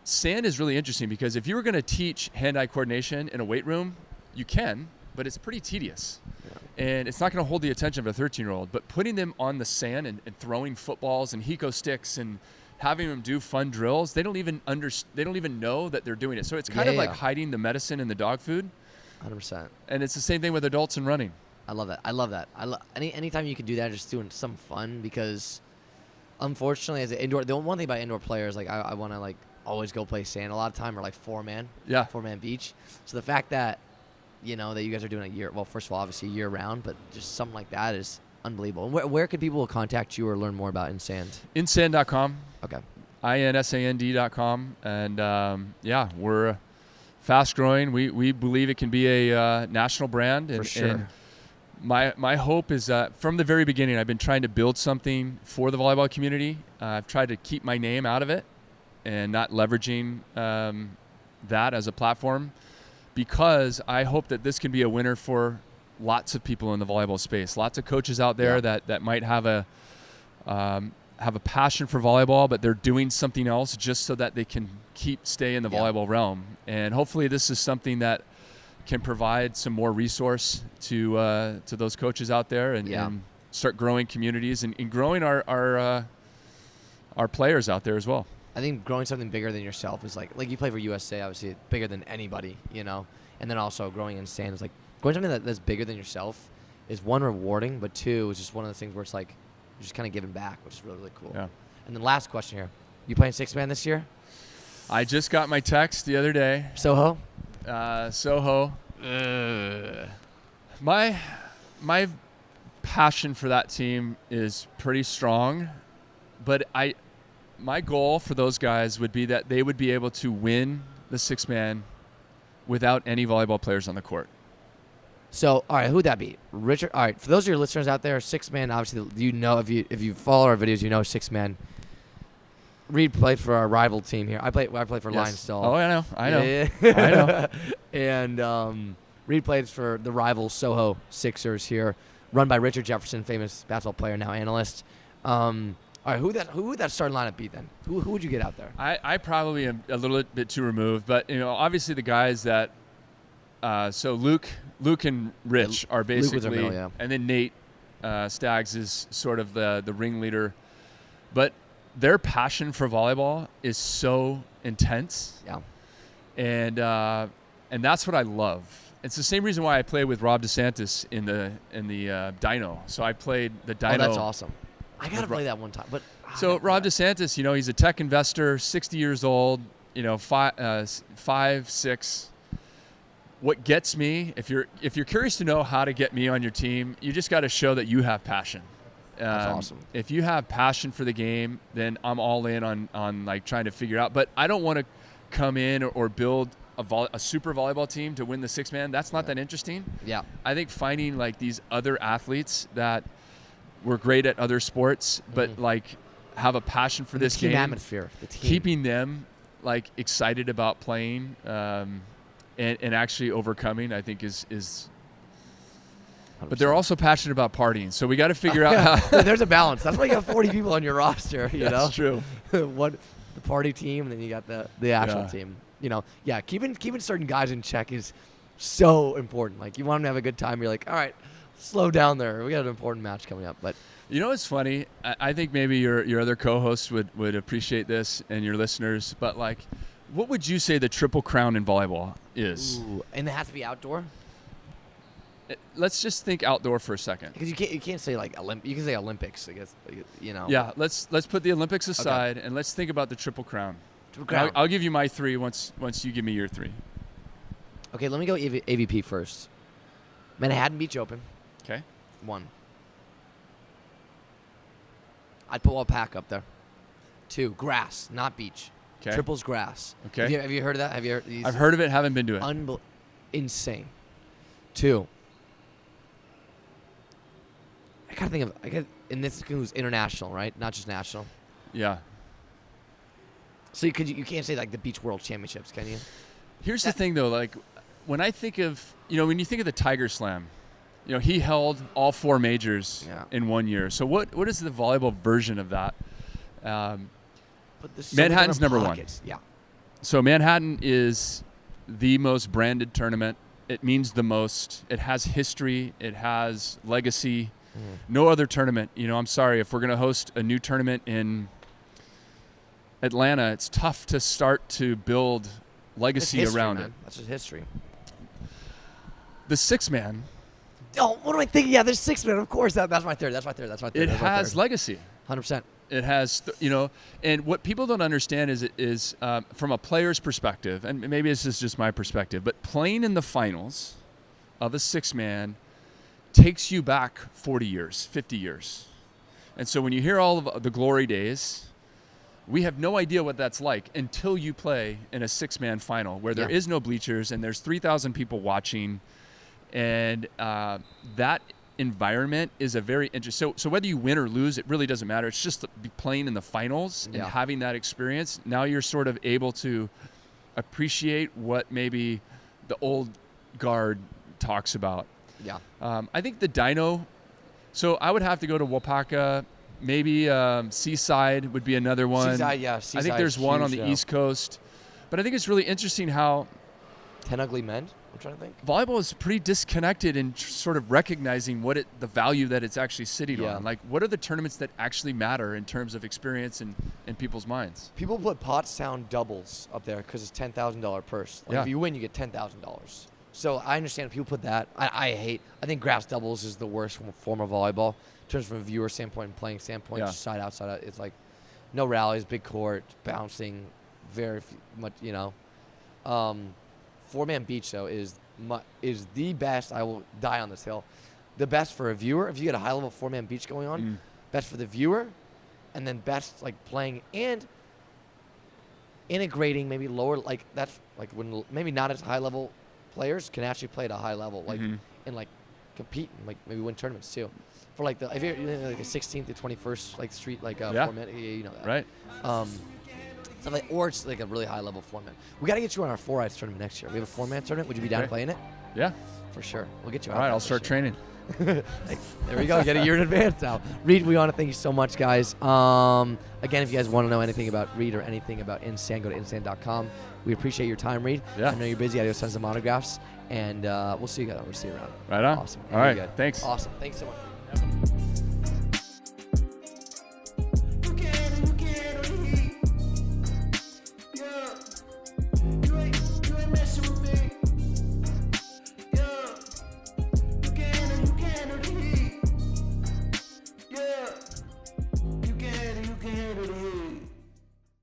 Sand is really interesting because if you were going to teach hand-eye coordination in a weight room, you can, but it's pretty tedious. Yeah. And it's not going to hold the attention of a 13-year-old. But putting them on the sand and throwing footballs and Hiko sticks and having them do fun drills, they don't even know that they're doing it. So it's kind of like hiding the medicine in the dog food. 100%. And it's the same thing with adults and running. I love that. Anytime you can do that, just doing some fun, because unfortunately, as an indoor, the one thing about indoor players, like I want to like always go play sand a lot of time, or like four-man beach. So the fact that, that you guys are doing first of all, obviously year round, but just something like that is unbelievable. And where can people contact you or learn more about In Sand? Insand.com. Okay. INSAND.com. And we're fast growing. We believe it can be a national brand. And, for sure. And my hope is that from the very beginning, I've been trying to build something for the volleyball community. I've tried to keep my name out of it and not leveraging that as a platform, because I hope that this can be a winner for lots of people in the volleyball space. Lots of coaches out there that might have a passion for volleyball, but they're doing something else just so that they can stay in the volleyball realm. And hopefully this is something that can provide some more resource to those coaches out there and start growing communities and growing our players out there as well. I think growing something bigger than yourself is like you play for USA, obviously bigger than anybody, and then also growing in sand is like growing something that's bigger than yourself is, one, rewarding, but two, is just one of the things where it's like you're just kind of giving back, which is really, really cool. Yeah. And then last question here. You playing six-man this year? I just got my text the other day. Soho? Soho. My passion for that team is pretty strong, but my goal for those guys would be that they would be able to win the six-man without any volleyball players on the court. So, all right, who'd that be? Richard. All right, for those of your listeners out there, six-man, obviously, if you follow our videos, six-man. Reid played for our rival team here. I play for Lions still. Oh, I know. Yeah. I know. And Reid plays for the rival Soho Sixers here, run by Richard Jefferson, famous basketball player, now analyst. All right, who would that starting lineup be then? Who would you get out there? I probably am a little bit too removed, but obviously the guys that so Luke and Rich are basically, middle, and then Nate Staggs is sort of the ringleader, but their passion for volleyball is so intense. Yeah, and that's what I love. It's the same reason why I play with Rob DeSantis in the Dino. So I played the Dino. Oh, that's awesome. I gotta play that one time. But so Rob DeSantis, he's a tech investor, 60 years old, 5'6", what gets me, if you're curious to know how to get me on your team, you just got to show that you have passion. That's awesome. If you have passion for the game, then I'm all in on like trying to figure out. But I don't want to come in or build a super volleyball team to win the 6-man. That's not that interesting. Yeah. I think finding like these other athletes that were great at other sports, but like have a passion for this game, atmosphere, the team. keeping them like excited about playing and actually overcoming, I think is. But they're also passionate about partying, so we got to figure out how. There's a balance. That's why you have 40 people on your roster. You know, that's true. One, the party team, and then you got the actual team. You know, keeping certain guys in check is so important. Like, you want them to have a good time. You're like, all right, slow down there. We got an important match coming up. But you know, it's funny. I think maybe your other co-hosts would appreciate this, and your listeners. But like, what would you say the triple crown in volleyball is? Ooh, and it has to be outdoor. Let's just think outdoor for a second. Because you can't say like you can say Olympics, I guess, you know. Yeah, let's put the Olympics aside and let's think about the triple crown. I'll give you my 3 once you give me your 3. Okay, let me go AVP first. Manhattan Beach Open. Okay. 1. I'd put Pack up there. 2, grass, not beach. Okay. Triples grass. Okay. Have you heard of that? Have you heard these? I've heard of it, haven't been to it. Insane. 2. I gotta think of and this includes international, right? Not just national. Yeah. So you can't say like the Beach World Championships, can you? Here's the thing though, like when I think of when you think of the Tiger Slam, he held all 4 majors in 1 year. So what is the volleyball version of that? But Manhattan's number 1. Yeah. So Manhattan is the most branded tournament. It means the most. It has history. It has legacy. No other tournament. I'm sorry, if we're going to host a new tournament in Atlanta, it's tough to start to build legacy around it. That's just history. The 6-man. Oh, what am I thinking? Yeah, there's 6-man. Of course, that's my third. That's my third. It has legacy. 100%. It has, and what people don't understand is from a player's perspective, and maybe this is just my perspective, but playing in the finals of a 6-man takes you back 40 years, 50 years. And so when you hear all of the glory days, we have no idea what that's like until you play in a 6-man final where there is no bleachers and there's 3,000 people watching. And that environment is a very interesting. So whether you win or lose, it really doesn't matter. It's just playing in the finals and having that experience. Now you're sort of able to appreciate what maybe the old guard talks about. Yeah. I think the dyno. So I would have to go to Wapaka. Maybe Seaside would be another one. Seaside, yeah. Seaside, I think there's one on the East Coast. But I think it's really interesting how 10 Ugly Men. I'm trying to think. Volleyball is pretty disconnected in sort of recognizing the value that it's actually sitting on. Like, what are the tournaments that actually matter in terms of experience and in people's minds? People put Pottstown doubles up there because it's $10,000 purse. Like if you win, you get $10,000. So I understand people put that. I think grass doubles is the worst form of volleyball in terms from a viewer standpoint and playing standpoint. Just side out, side out. It's like no rallies, big court, bouncing, very much. 4-man beach though is the best. I will die on this hill. The best for a viewer if you get a high level 4-man beach going on. Best for the viewer, and then best like playing and integrating maybe lower that's like when maybe not as high level players can actually play at a high level and like compete and like maybe win tournaments too. For like if you're like a 16th to 21st like street format, you know that. Right. Or it's like a really high level format. We got to get you on our 4-eyes tournament next year. We have a 4-man tournament. Would you be down playing it? Yeah. For sure. We'll get you on. All right, I'll start training. There we go. Get a year in advance now. Reid, we want to thank you so much, guys. Again, if you guys want to know anything about Reid or anything about Insan, go to insan.com. We appreciate your time, Reid. Yeah. I know you're busy. I go send some autographs. And we'll see you guys. We'll see you around. Right on. Awesome. All right. Good. Thanks. Awesome. Thanks so much.